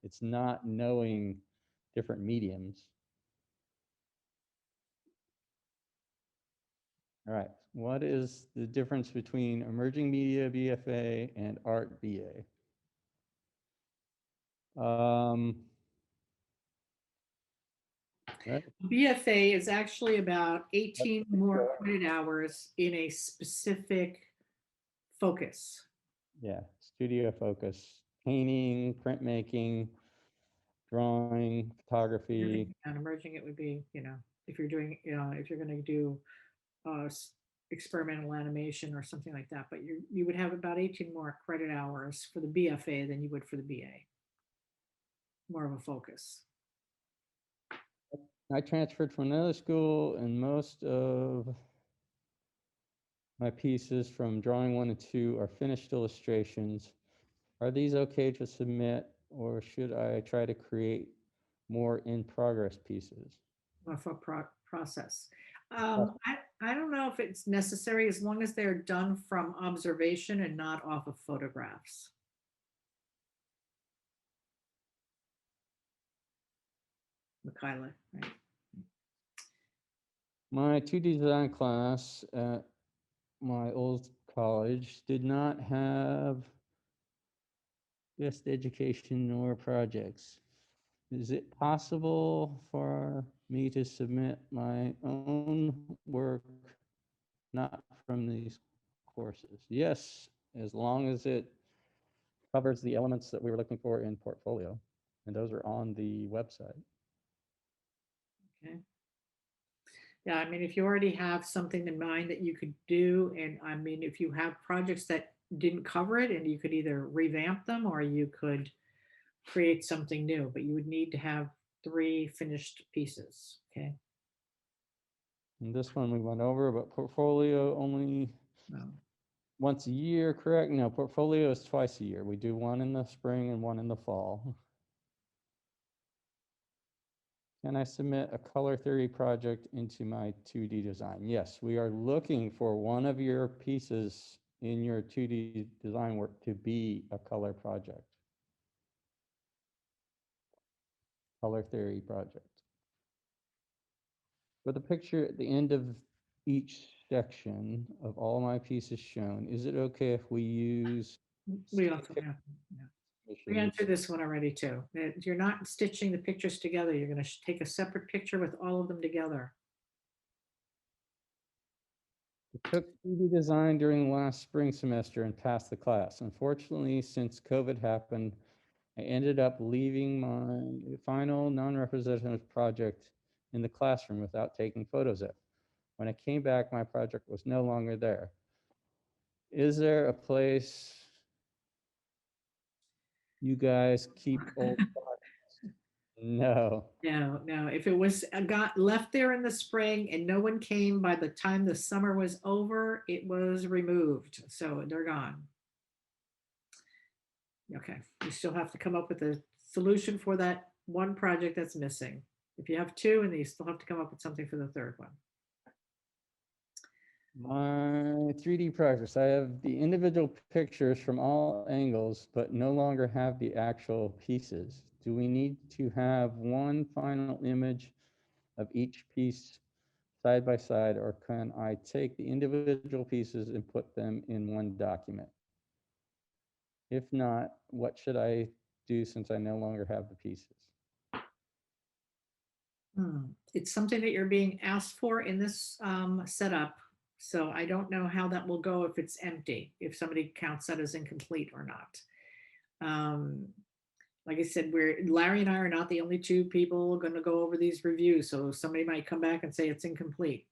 Speaker 3: It's not knowing different mediums. All right, what is the difference between emerging media BFA and art BA? Right.
Speaker 2: BFA is actually about 18 more credit hours in a specific focus.
Speaker 3: Yeah, studio focus, painting, printmaking, drawing, photography.
Speaker 2: And emerging, it would be, if you're doing, if you're going to do experimental animation or something like that, but you would have about 18 more credit hours for the BFA than you would for the BA. More of a focus.
Speaker 3: I transferred from another school, and most of my pieces from drawing 1 and 2 are finished illustrations. Are these okay to submit, or should I try to create more in-progress pieces?
Speaker 2: More for process. I don't know if it's necessary as long as they're done from observation and not off of photographs. Michaela, right?
Speaker 3: My 2D design class at my old college did not have just education or projects. Is it possible for me to submit my own work not from these courses? Yes, as long as it covers the elements that we were looking for in portfolio, and those are on the website.
Speaker 2: Okay. Yeah, I mean, if you already have something in mind that you could do, and I mean, if you have projects that didn't cover it, and you could either revamp them or you could create something new, but you would need to have 3 finished pieces. Okay.
Speaker 3: And this one we went over, but portfolio only once a year, correct? No, portfolio is twice a year. We do one in the spring and one in the fall. Can I submit a color theory project into my 2D design? Yes, we are looking for one of your pieces in your 2D design work to be a color project. Color theory project. With a picture at the end of each section of all my pieces shown, is it okay if we use
Speaker 2: We also have, we answered this one already too. You're not stitching the pictures together. You're going to take a separate picture with all of them together.
Speaker 3: I took 3D design during the last spring semester and passed the class. Unfortunately, since COVID happened, I ended up leaving my final non-representative project in the classroom without taking photos of it. When I came back, my project was no longer there. Is there a place you guys keep old projects? No.
Speaker 2: No. If it was got left there in the spring and no one came by the time the summer was over, it was removed. So they're gone. Okay. You still have to come up with a solution for that one project that's missing. If you have 2, and then you still have to come up with something for the 3rd one.
Speaker 3: My 3D projects, I have the individual pictures from all angles, but no longer have the actual pieces. Do we need to have one final image of each piece side by side, or can I take the individual pieces and put them in one document? If not, what should I do since I no longer have the pieces?
Speaker 2: It's something that you're being asked for in this setup. So I don't know how that will go if it's empty, if somebody counts that as incomplete or not. Um, like I said, Larry and I are not the only two people going to go over these reviews. So somebody might come back and say it's incomplete.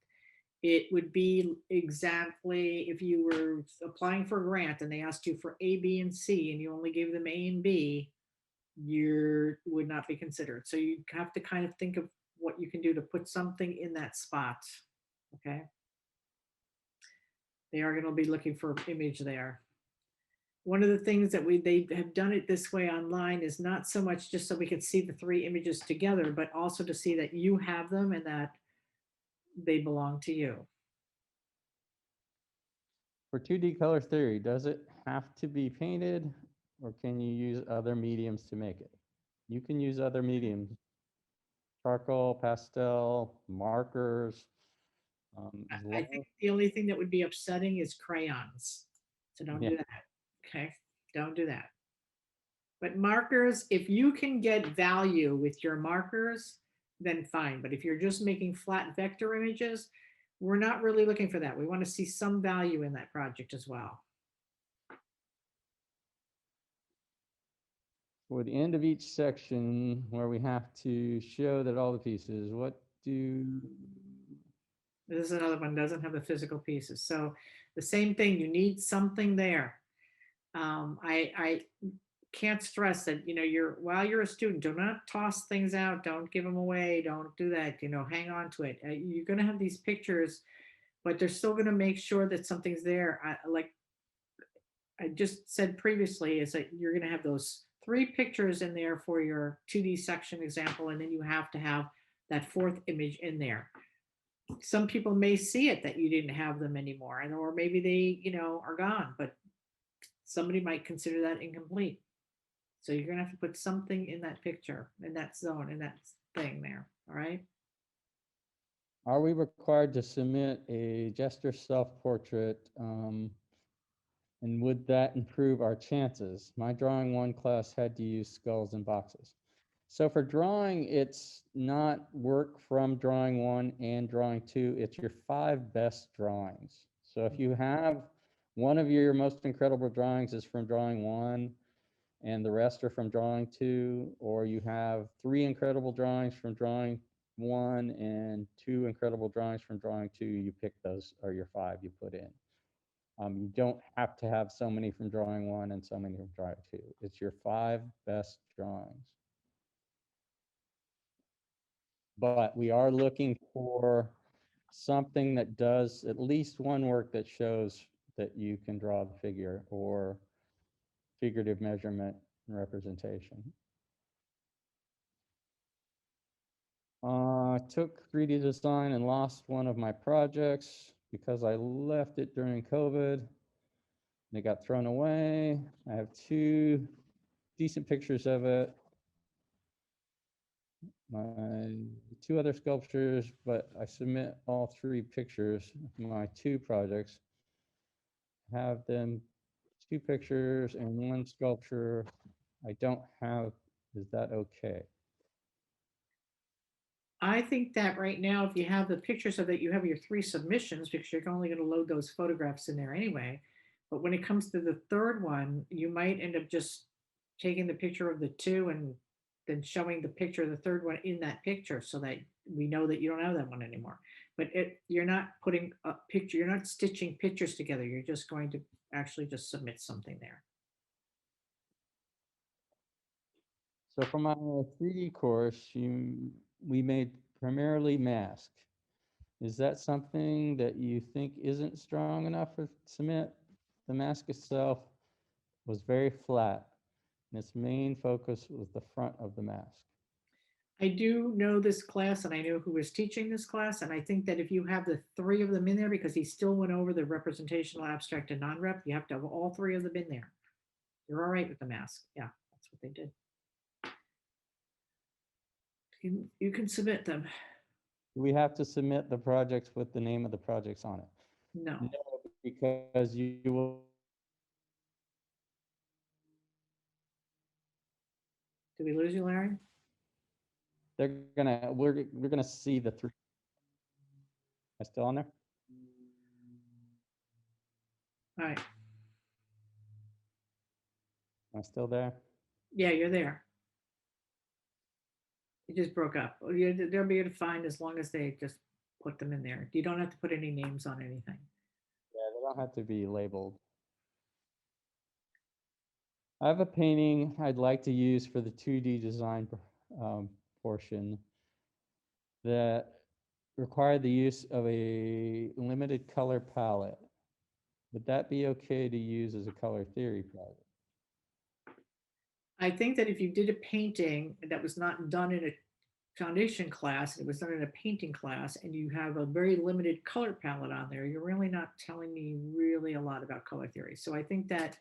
Speaker 2: It would be exactly if you were applying for a grant and they asked you for A, B, and C, and you only gave them A and B, you would not be considered. So you have to kind of think of what you can do to put something in that spot. Okay. They are going to be looking for image there. One of the things that they have done it this way online is not so much just so we can see the three images together, but also to see that you have them and that they belong to you.
Speaker 3: For 2D color theory, does it have to be painted or can you use other mediums to make it? You can use other mediums, charcoal, pastel, markers.
Speaker 2: I think the only thing that would be upsetting is crayons. So don't do that. Okay. Don't do that. But markers, if you can get value with your markers, then fine. But if you're just making flat vector images, we're not really looking for that. We want to see some value in that project as well.
Speaker 3: For the end of each section where we have to show that all the pieces, what do...
Speaker 2: This is another one, doesn't have the physical pieces. So the same thing, you need something there. I can't stress that, while you're a student, do not toss things out. Don't give them away. Don't do that. Hang on to it. You're going to have these pictures, but they're still going to make sure that something's there. Like I just said previously, is that you're going to have those 3 pictures in there for your 2D section example, and then you have to have that 4th image in there. Some people may see it that you didn't have them anymore, and or maybe they, are gone, but somebody might consider that incomplete. So you're gonna have to put something in that picture, in that zone, in that thing there. All right.
Speaker 3: Are we required to submit a gesture self-portrait? And would that improve our chances? My drawing 1 class had to use skulls and boxes. So for drawing, it's not work from drawing 1 and drawing 2. It's your 5 best drawings. So if you have one of your most incredible drawings is from drawing 1 and the rest are from drawing 2, or you have 3 incredible drawings from drawing 1 and 2 incredible drawings from drawing 2, you pick those are your 5 you put in. You don't have to have so many from drawing 1 and so many from drawing 2. It's your 5 best drawings. But we are looking for something that does at least one work that shows that you can draw the figure or figurative measurement and representation. I took 3D design and lost one of my projects because I left it during COVID. They got thrown away. I have 2 decent pictures of it. My 2 other sculptures, but I submit all 3 pictures of my 2 projects. Have them 2 pictures and 1 sculpture. I don't have, is that okay?
Speaker 2: I think that right now, if you have the pictures of it, you have your 3 submissions because you're only going to load those photographs in there anyway. But when it comes to the 3rd one, you might end up just taking the picture of the 2 and then showing the picture of the 3rd one in that picture so that we know that you don't have that one anymore. But you're not putting a picture, you're not stitching pictures together. You're just going to actually just submit something there.
Speaker 3: So for my 3D course, we made primarily mask. Is that something that you think isn't strong enough for submit? The mask itself was very flat, and its main focus was the front of the mask.
Speaker 2: I do know this class and I know who was teaching this class. And I think that if you have the 3 of them in there, because he still went over the representational, abstract, and non-rep, you have to have all 3 of them in there. You're all right with the mask. Yeah, that's what they did. You can submit them.
Speaker 3: We have to submit the projects with the name of the projects on it.
Speaker 2: No.
Speaker 3: No, because you will.
Speaker 2: Did we lose you, Larry?
Speaker 3: We're gonna see the 3. Am I still on there?
Speaker 2: All right.
Speaker 3: Am I still there?
Speaker 2: Yeah, you're there. It just broke up. Oh, yeah, they'll be able to find as long as they just put them in there. You don't have to put any names on anything.
Speaker 3: Yeah, they don't have to be labeled. I have a painting I'd like to use for the 2D design portion that required the use of a limited color palette. Would that be okay to use as a color theory project?
Speaker 2: I think that if you did a painting that was not done in a foundation class, it was done in a painting class, and you have a very limited color palette on there, you're really not telling me really a lot about color theory. So I think that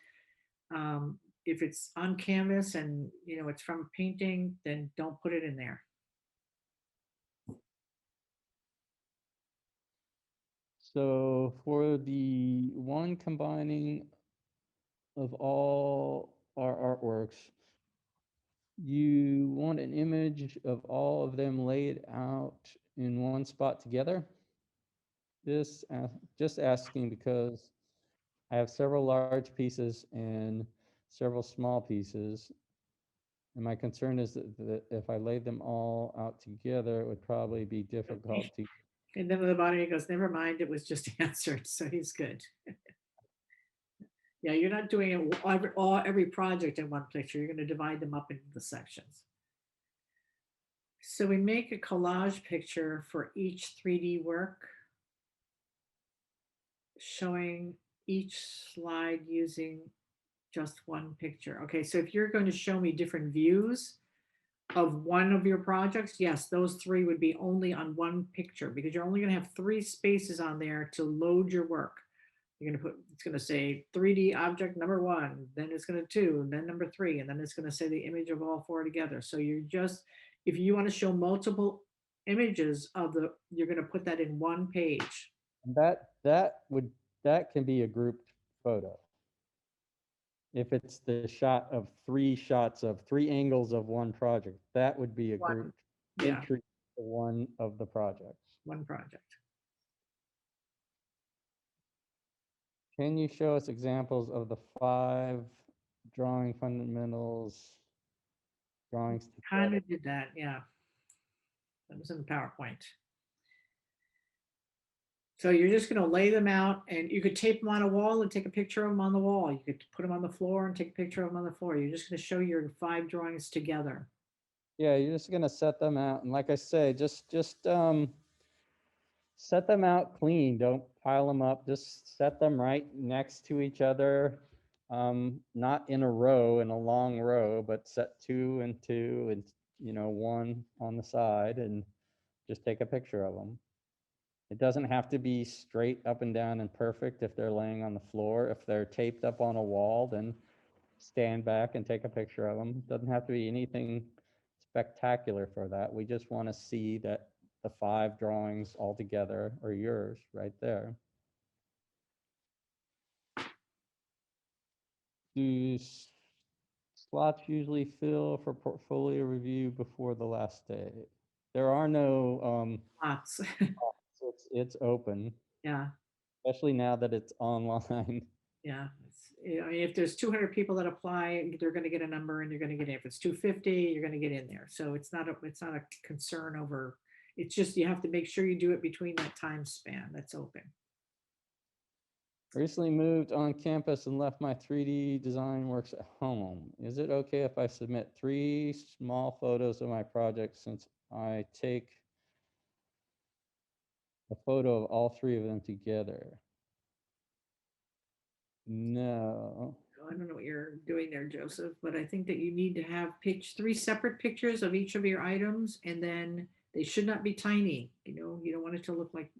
Speaker 2: if it's on canvas and it's from a painting, then don't put it in there.
Speaker 3: So for the one combining of all our artworks, you want an image of all of them laid out in one spot together? This just asking because I have several large pieces and several small pieces. And my concern is that if I laid them all out together, it would probably be difficult to.
Speaker 2: And then at the bottom he goes, never mind, it was just answered. So he's good. Yeah, you're not doing it every project in one picture. You're going to divide them up into the sections. So we make a collage picture for each 3D work, showing each slide using just one picture. Okay, so if you're going to show me different views of one of your projects, yes, those three would be only on one picture because you're only going to have 3 spaces on there to load your work. You're going to put, it's going to say 3D object number 1, then it's going to 2, and then number 3, and then it's going to say the image of all 4 together. So you're just, if you want to show multiple images of you're going to put that in one page.
Speaker 3: And that can be a grouped photo. If it's the shot of 3 shots of 3 angles of one project, that would be a grouped entry to one of the projects.
Speaker 2: One project.
Speaker 3: Can you show us examples of the 5 drawing fundamentals drawings
Speaker 2: Kind
Speaker 3: together?
Speaker 2: of did that, yeah. That was in the PowerPoint. So you're just going to lay them out, and you could tape them on a wall and take a picture of them on the wall. You could put them on the floor and take a picture of them on the floor. You're just going to show your 5 drawings together.
Speaker 3: Yeah, you're just gonna set them out, and like I say, just set them out clean. Don't pile them up. Just set them right next to each other, not in a row, in a long row, but set 2 and 2, and 1 on the side, and just take a picture of them. It doesn't have to be straight up and down and perfect if they're laying on the floor. If they're taped up on a wall, then stand back and take a picture of them. It doesn't have to be anything spectacular for that. We just want to see that the 5 drawings all together are yours right there. Do slots usually fill for portfolio review before the last day? There are no
Speaker 2: Lots.
Speaker 3: it's open.
Speaker 2: Yeah.
Speaker 3: Especially now that it's online.
Speaker 2: Yeah. If there's 200 people that apply, they're going to get a number and you're going to get in. If it's 250, you're going to get in there. So it's not a concern over, it's just, you have to make sure you do it between that time span that's open.
Speaker 3: Recently moved on campus and left my 3D design works at home. Is it okay if I submit 3 small photos of my project since I take a photo of all 3 of them together? No.
Speaker 2: I don't know what you're doing there, Joseph, but I think that you need to have 3 separate pictures of each of your items, and then they should not be tiny. You don't want it to look like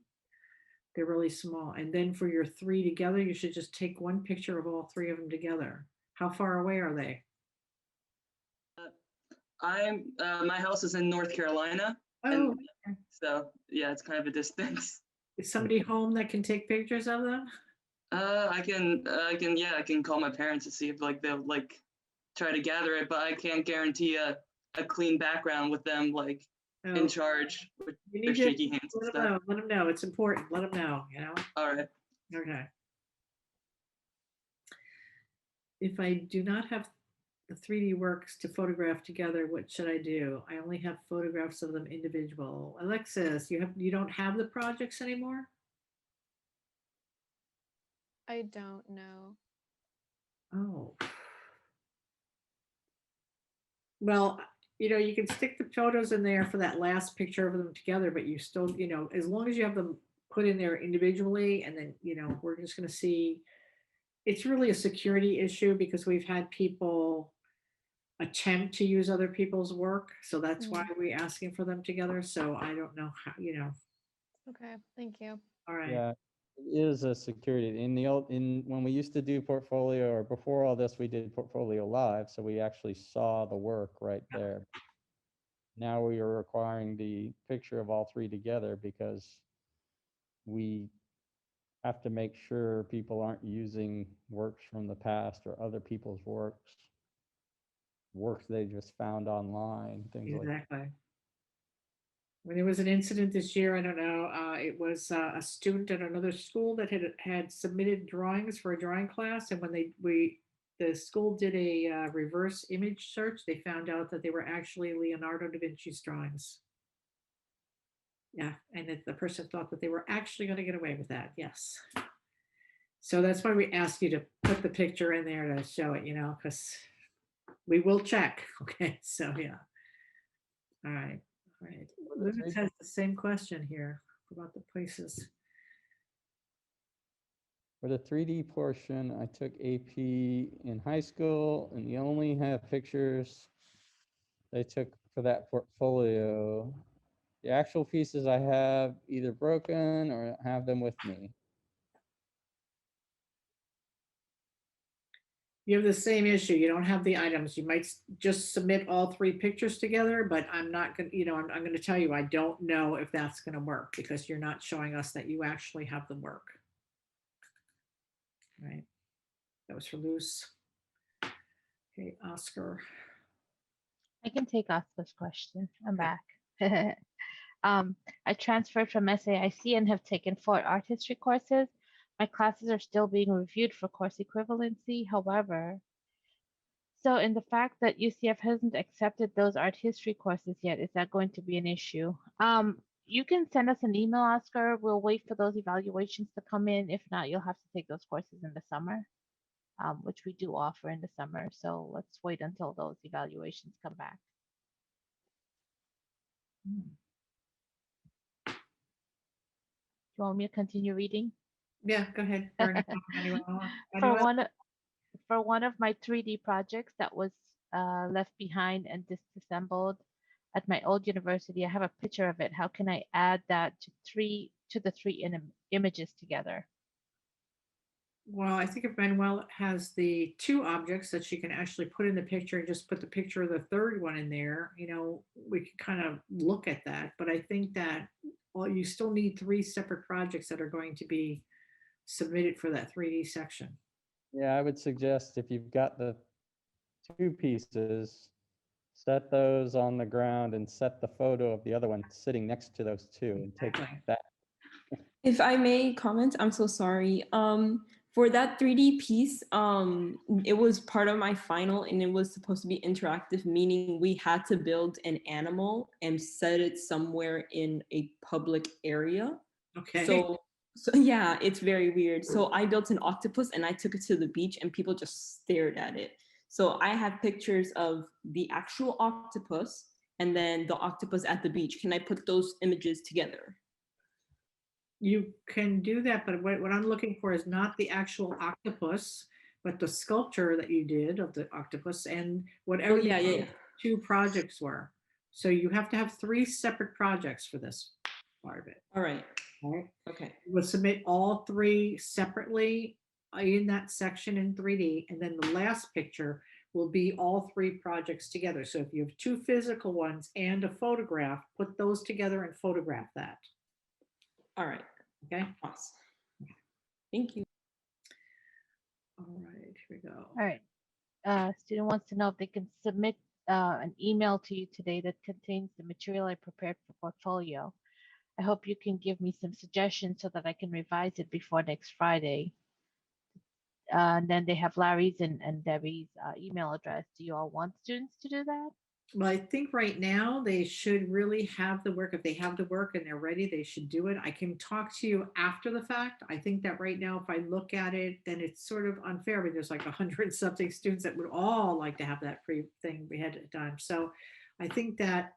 Speaker 2: they're really small. And then for your 3 together, you should just take one picture of all 3 of them together. How far away are they?
Speaker 5: My house is in North Carolina.
Speaker 2: Oh,
Speaker 5: So yeah, it's kind of a distance.
Speaker 2: is somebody home that can take pictures of them?
Speaker 5: I can call my parents to see if they'll try to gather it, but I can't guarantee a clean background with them in charge with their shaky hands and stuff.
Speaker 2: Let them know. It's important. Let them know,
Speaker 5: All right.
Speaker 2: Okay. if I do not have the 3D works to photograph together, what should I do? I only have photographs of them individual. Alexis, you don't have the projects anymore?
Speaker 6: I don't know.
Speaker 2: Oh. Well, you can stick the photos in there for that last picture of them together, but you still, as long as you have them put in there individually, and then, we're just going to see. It's really a security issue because we've had people attempt to use other people's work. So that's why we're asking for them together. So I don't know how,
Speaker 6: Okay, thank you.
Speaker 2: all right.
Speaker 3: Yeah, it is a security. When we used to do portfolio, or before all this, we did portfolio live, so we actually saw the work right there. Now we are requiring the picture of all three together because we have to make sure people aren't using works from the past or other people's works they just found online, things like that.
Speaker 2: Exactly. When there was an incident this year, I don't know, it was a student at another school that had submitted drawings for a drawing class, and when the school did a reverse image search, they found out that they were actually Leonardo da Vinci's drawings. Yeah, and that the person thought that they were actually going to get away with that. Yes. So that's why we ask you to put the picture in there to show it, because we will check. Okay, so yeah. All right. All right. Lucas has the same question here about the places.
Speaker 3: For the 3D portion, I took AP in high school, and you only have pictures they took for that portfolio. The actual pieces I have either broken or have them with me.
Speaker 2: You have the same issue. You don't have the items. You might just submit all three pictures together, but I'm not going to, I'm going to tell you, I don't know if that's going to work because you're not showing us that you actually have the work. Right. That was for Luce. Okay, Oscar.
Speaker 1: I can take Oscar's question. I'm back. I transferred from SAIC and have taken 4 art history courses. My classes are still being reviewed for course equivalency. However, so in the fact that UCF hasn't accepted those art history courses yet, is that going to be an issue? You can send us an email, Oscar. We'll wait for those evaluations to come in. If not, you'll have to take those courses in the summer, which we do offer in the summer. So let's wait until those evaluations come back. You want me to continue reading?
Speaker 2: Yeah, go ahead.
Speaker 1: For one of my 3D projects that was left behind and disassembled at my old university, I have a picture of it. How can I add that to the 3 images together?
Speaker 2: Well, I think if Manuel has the 2 objects that she can actually put in the picture and just put the picture of the third one in there, we can kind of look at that. But I think that you still need 3 separate projects that are going to be submitted for that 3D section.
Speaker 3: Yeah, I would suggest if you've got the 2 pieces, set those on the ground and set the photo of the other one sitting next to those 2 and take that.
Speaker 7: If I may comment, I'm so sorry. For that 3D piece, it was part of my final and it was supposed to be interactive, meaning we had to build an animal and set it somewhere in a public area.
Speaker 2: Okay.
Speaker 7: So yeah, it's very weird. So I built an octopus and I took it to the beach and people just stared at it. So I have pictures of the actual octopus and then the octopus at the beach. Can I put those images together?
Speaker 2: You can do that, but what I'm looking for is not the actual octopus, but the sculpture that you did of the octopus and whatever
Speaker 7: yeah.
Speaker 2: 2 projects were. So you have to have 3 separate projects for this part of it.
Speaker 7: All right.
Speaker 2: All right.
Speaker 7: Okay.
Speaker 2: We'll submit all 3 separately in that section in 3D, and then the last picture will be all 3 projects together. So if you have 2 physical ones and a photograph, put those together and photograph that.
Speaker 7: All right.
Speaker 2: Okay.
Speaker 7: Awesome. Thank you.
Speaker 2: All right, here we go.
Speaker 1: All right. Student wants to know if they can submit an email to you today that contains the material I prepared for portfolio. I hope you can give me some suggestions so that I can revise it before next Friday. and then they have Larry's and Debbie's email address. Do you all want students to do that?
Speaker 2: Well, I think right now they should really have the work. If they have the work and they're ready, they should do it. I can talk to you after the fact. I think that right now, if I look at it, then it's sort of unfair. But there's like 100 something students that would all like to have that free thing ahead of time. So I think that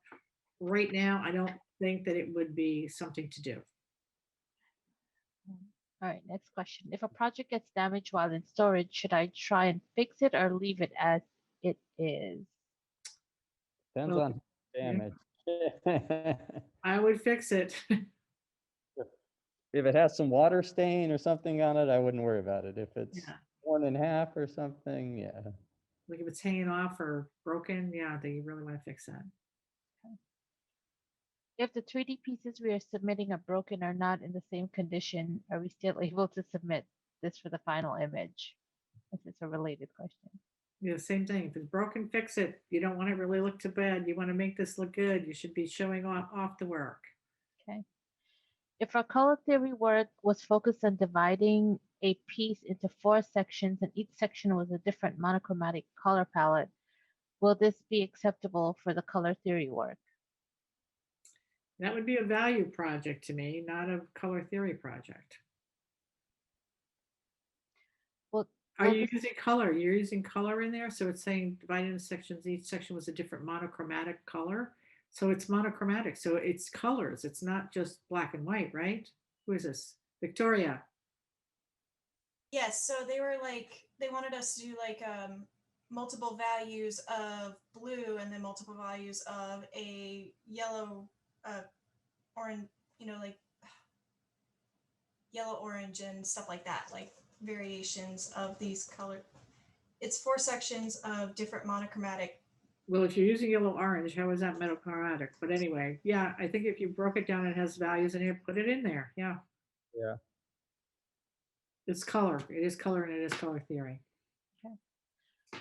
Speaker 2: right now, I don't think that it would be something to do.
Speaker 1: All right, next question. If a project gets damaged while in storage, should I try and fix it or leave it as it is?
Speaker 3: Depends
Speaker 2: Well,
Speaker 3: on damage.
Speaker 2: I would fix it.
Speaker 3: If it has some water stain or something on it, I wouldn't worry about it. If it's
Speaker 2: Yeah.
Speaker 3: torn in half or something, yeah.
Speaker 2: Like if it's hanging off or broken, yeah, they really want to fix that.
Speaker 1: If the 3D pieces we are submitting are broken or not in the same condition, are we still able to submit this for the final image? This is a related question.
Speaker 2: Yeah, same thing. If it's broken, fix it. You don't want it really look too bad. You want to make this look good. You should be showing off the work.
Speaker 1: Okay. If our color theory work was focused on dividing a piece into 4 sections and each section was a different monochromatic color palette, will this be acceptable for the color theory work?
Speaker 2: That would be a value project to me, not a color theory project.
Speaker 1: Well,
Speaker 2: Are
Speaker 1: will
Speaker 2: you
Speaker 1: this,
Speaker 2: using color? You're using color in there? So it's saying divided into sections, each section was a different monochromatic color. So it's monochromatic. So it's colors. It's not just black and white, right? Who is this? Victoria.
Speaker 8: Yes, so they were like, they wanted us to do like multiple values of blue and then multiple values of a yellow, orange, like yellow, orange, and stuff like that, like variations of these color. It's 4 sections of different monochromatic.
Speaker 2: Well, if you're using yellow orange, how is that monochromatic? But anyway, yeah, I think if you broke it down, it has values in here, put it in there. Yeah.
Speaker 3: Yeah.
Speaker 2: It's color. It is color and it is color theory.
Speaker 1: okay.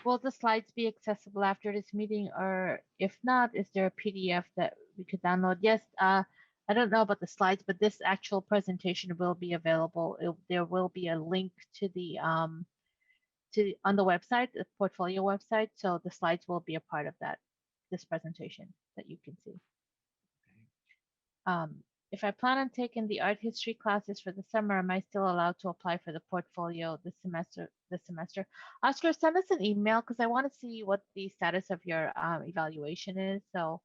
Speaker 1: Will the slides be accessible after this meeting, or if not, is there a PDF that we could download? Yes, I don't know about the slides, but this actual presentation will be available. There will be a link to the on the website, the portfolio website, so the slides will be a part of this presentation that you can see. If I plan on taking the art history classes for the summer, am I still allowed to apply for the portfolio this semester? Oscar, send us an email because I want to see what the status of your evaluation is. So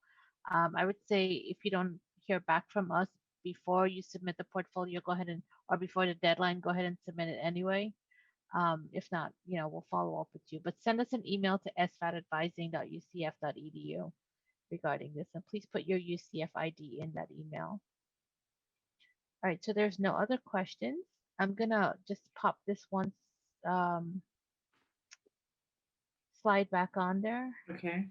Speaker 1: I would say if you don't hear back from us before you submit the portfolio, go ahead or before the deadline, go ahead and submit it anyway. If not, we'll follow up with you. But send us an email to svadadvising.ucf.edu regarding this, and please put your UCF ID in that email. All right, so there's no other questions. I'm gonna just pop this one slide back on there
Speaker 2: Okay.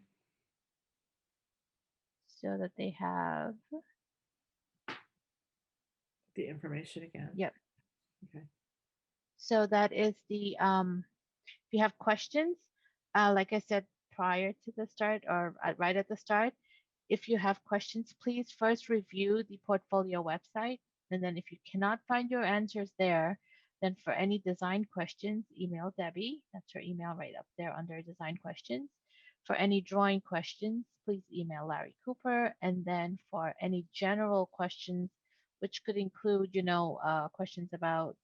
Speaker 1: so that they have,
Speaker 2: The information again.
Speaker 1: yep.
Speaker 2: Okay.
Speaker 1: So that is the, if you have questions, like I said prior to the start or right at the start, if you have questions, please first review the portfolio website. And then if you cannot find your answers there, then for any design questions, email Debbie. That's her email right up there under design questions. For any drawing questions, please email Larry Cooper. And then for any general questions, which could include, questions about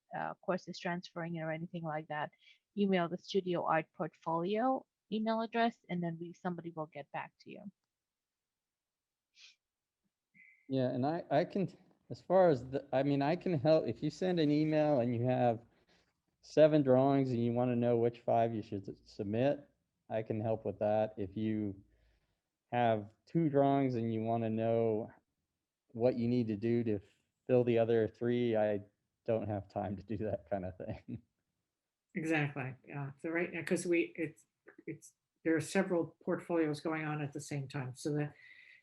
Speaker 1: courses transferring or anything like that, email the Studio Art Portfolio email address, and then somebody will get back to you.
Speaker 3: Yeah, and I can, as far as I can help if you send an email and you have 7 drawings and you want to know which 5 you should submit, I can help with that. If you have 2 drawings and you want to know what you need to do to fill the other 3, I don't have time to do that kind of thing.
Speaker 2: Exactly. Yeah. So right now, because there are several portfolios going on at the same time. So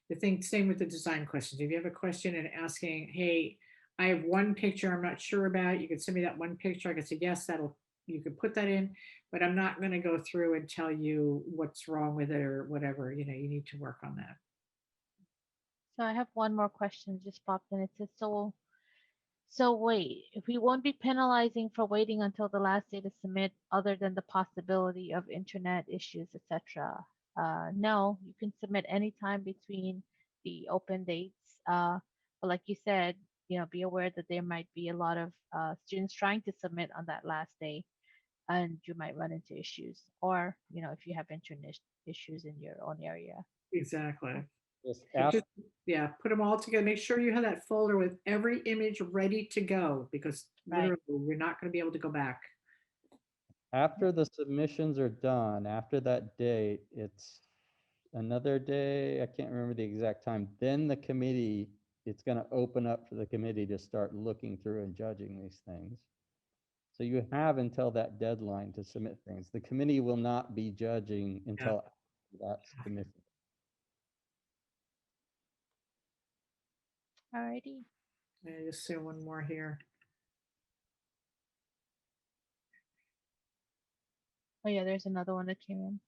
Speaker 2: the thing, same with the design questions. If you have a question and asking, hey, I have one picture I'm not sure about, you can send me that one picture. I can say, yes, you can put that in, but I'm not going to go through and tell you what's wrong with it or whatever. You need to work on that.
Speaker 1: So I have one more question just popped in. It says, So wait, if we won't be penalizing for waiting until the last day to submit, other than the possibility of internet issues, etc. No, you can submit anytime between the open dates. But like you said, be aware that there might be a lot of students trying to submit on that last day, and you might run into issues, or if you have internet issues in your own area.
Speaker 2: Exactly.
Speaker 3: Just
Speaker 2: So
Speaker 3: app,
Speaker 2: just, yeah, put them all together. Make sure you have that folder with every image ready to go, because
Speaker 1: Right.
Speaker 2: literally we're not going to be able to go back.
Speaker 3: after the submissions are done, after that date, it's another day, I can't remember the exact time, then the committee, it's gonna open up for the committee to start looking through and judging these things. So you have until that deadline to submit things. The committee will not be judging until that's submitted.
Speaker 1: Alrighty.
Speaker 2: I just say one more here.
Speaker 1: Oh yeah, there's another one that came in.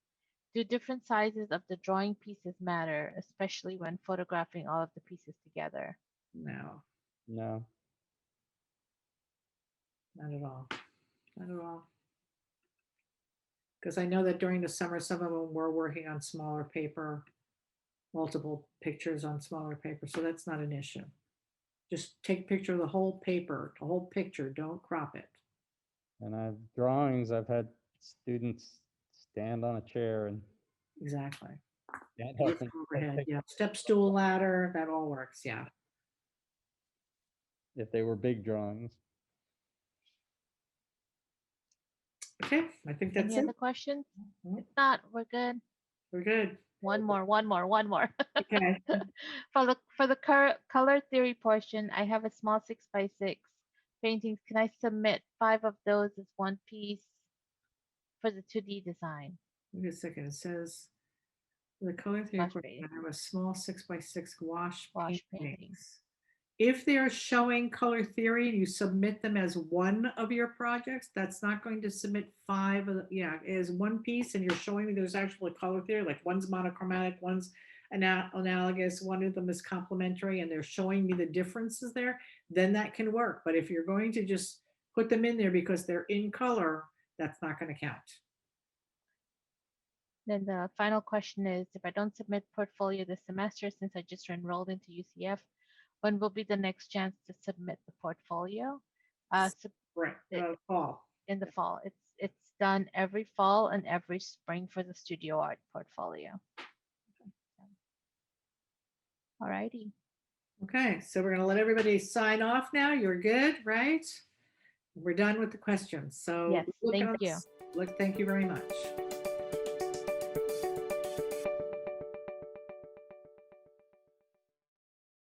Speaker 1: Do different sizes of the drawing pieces matter, especially when photographing all of the pieces together?
Speaker 2: No,
Speaker 3: No,
Speaker 2: not at all. Not at all. Because I know that during the summer, some of them were working on smaller paper, multiple pictures on smaller paper, so that's not an issue. Just take a picture of the whole paper, the whole picture, don't crop it.
Speaker 3: and I've drawings, I've had students stand on a chair and
Speaker 2: Exactly.
Speaker 3: can't
Speaker 2: Lift
Speaker 3: help them.
Speaker 2: overhead, yeah, step stool ladder, that all works, yeah.
Speaker 3: If they were big drawings.
Speaker 2: Okay, I think that's
Speaker 1: Any
Speaker 2: it.
Speaker 1: other questions?
Speaker 2: Mhm.
Speaker 1: If not, we're good.
Speaker 2: We're good.
Speaker 1: One more.
Speaker 2: Okay.
Speaker 1: For the color theory portion, I have a small 6x6 paintings. Can I submit 5 of those as one piece for the 2D design?
Speaker 2: Wait a second, it says, the color theory,
Speaker 1: Wash
Speaker 2: course,
Speaker 1: painting.
Speaker 2: I have a small 6x6 wash
Speaker 1: Wash
Speaker 2: paintings.
Speaker 1: paintings.
Speaker 2: If they are showing color theory and you submit them as one of your projects, that's not going to submit 5 of the, yeah, as one piece, and you're showing me there's actually color theory, like one's monochromatic, one's analogous, one of them is complementary, and they're showing me the differences there, then that can work. But if you're going to just put them in there because they're in color, that's not going to count.
Speaker 1: Then the final question is, if I don't submit portfolio this semester since I just enrolled into UCF, when will be the next chance to submit the portfolio?
Speaker 2: Right,
Speaker 1: it-
Speaker 2: fall.
Speaker 1: in the fall. It's done every fall and every spring for the studio art portfolio. Alrighty.
Speaker 2: Okay, so we're gonna let everybody sign off now. You're good, right? We're done with the questions. So
Speaker 1: Yes, thank you.
Speaker 2: thank you very much.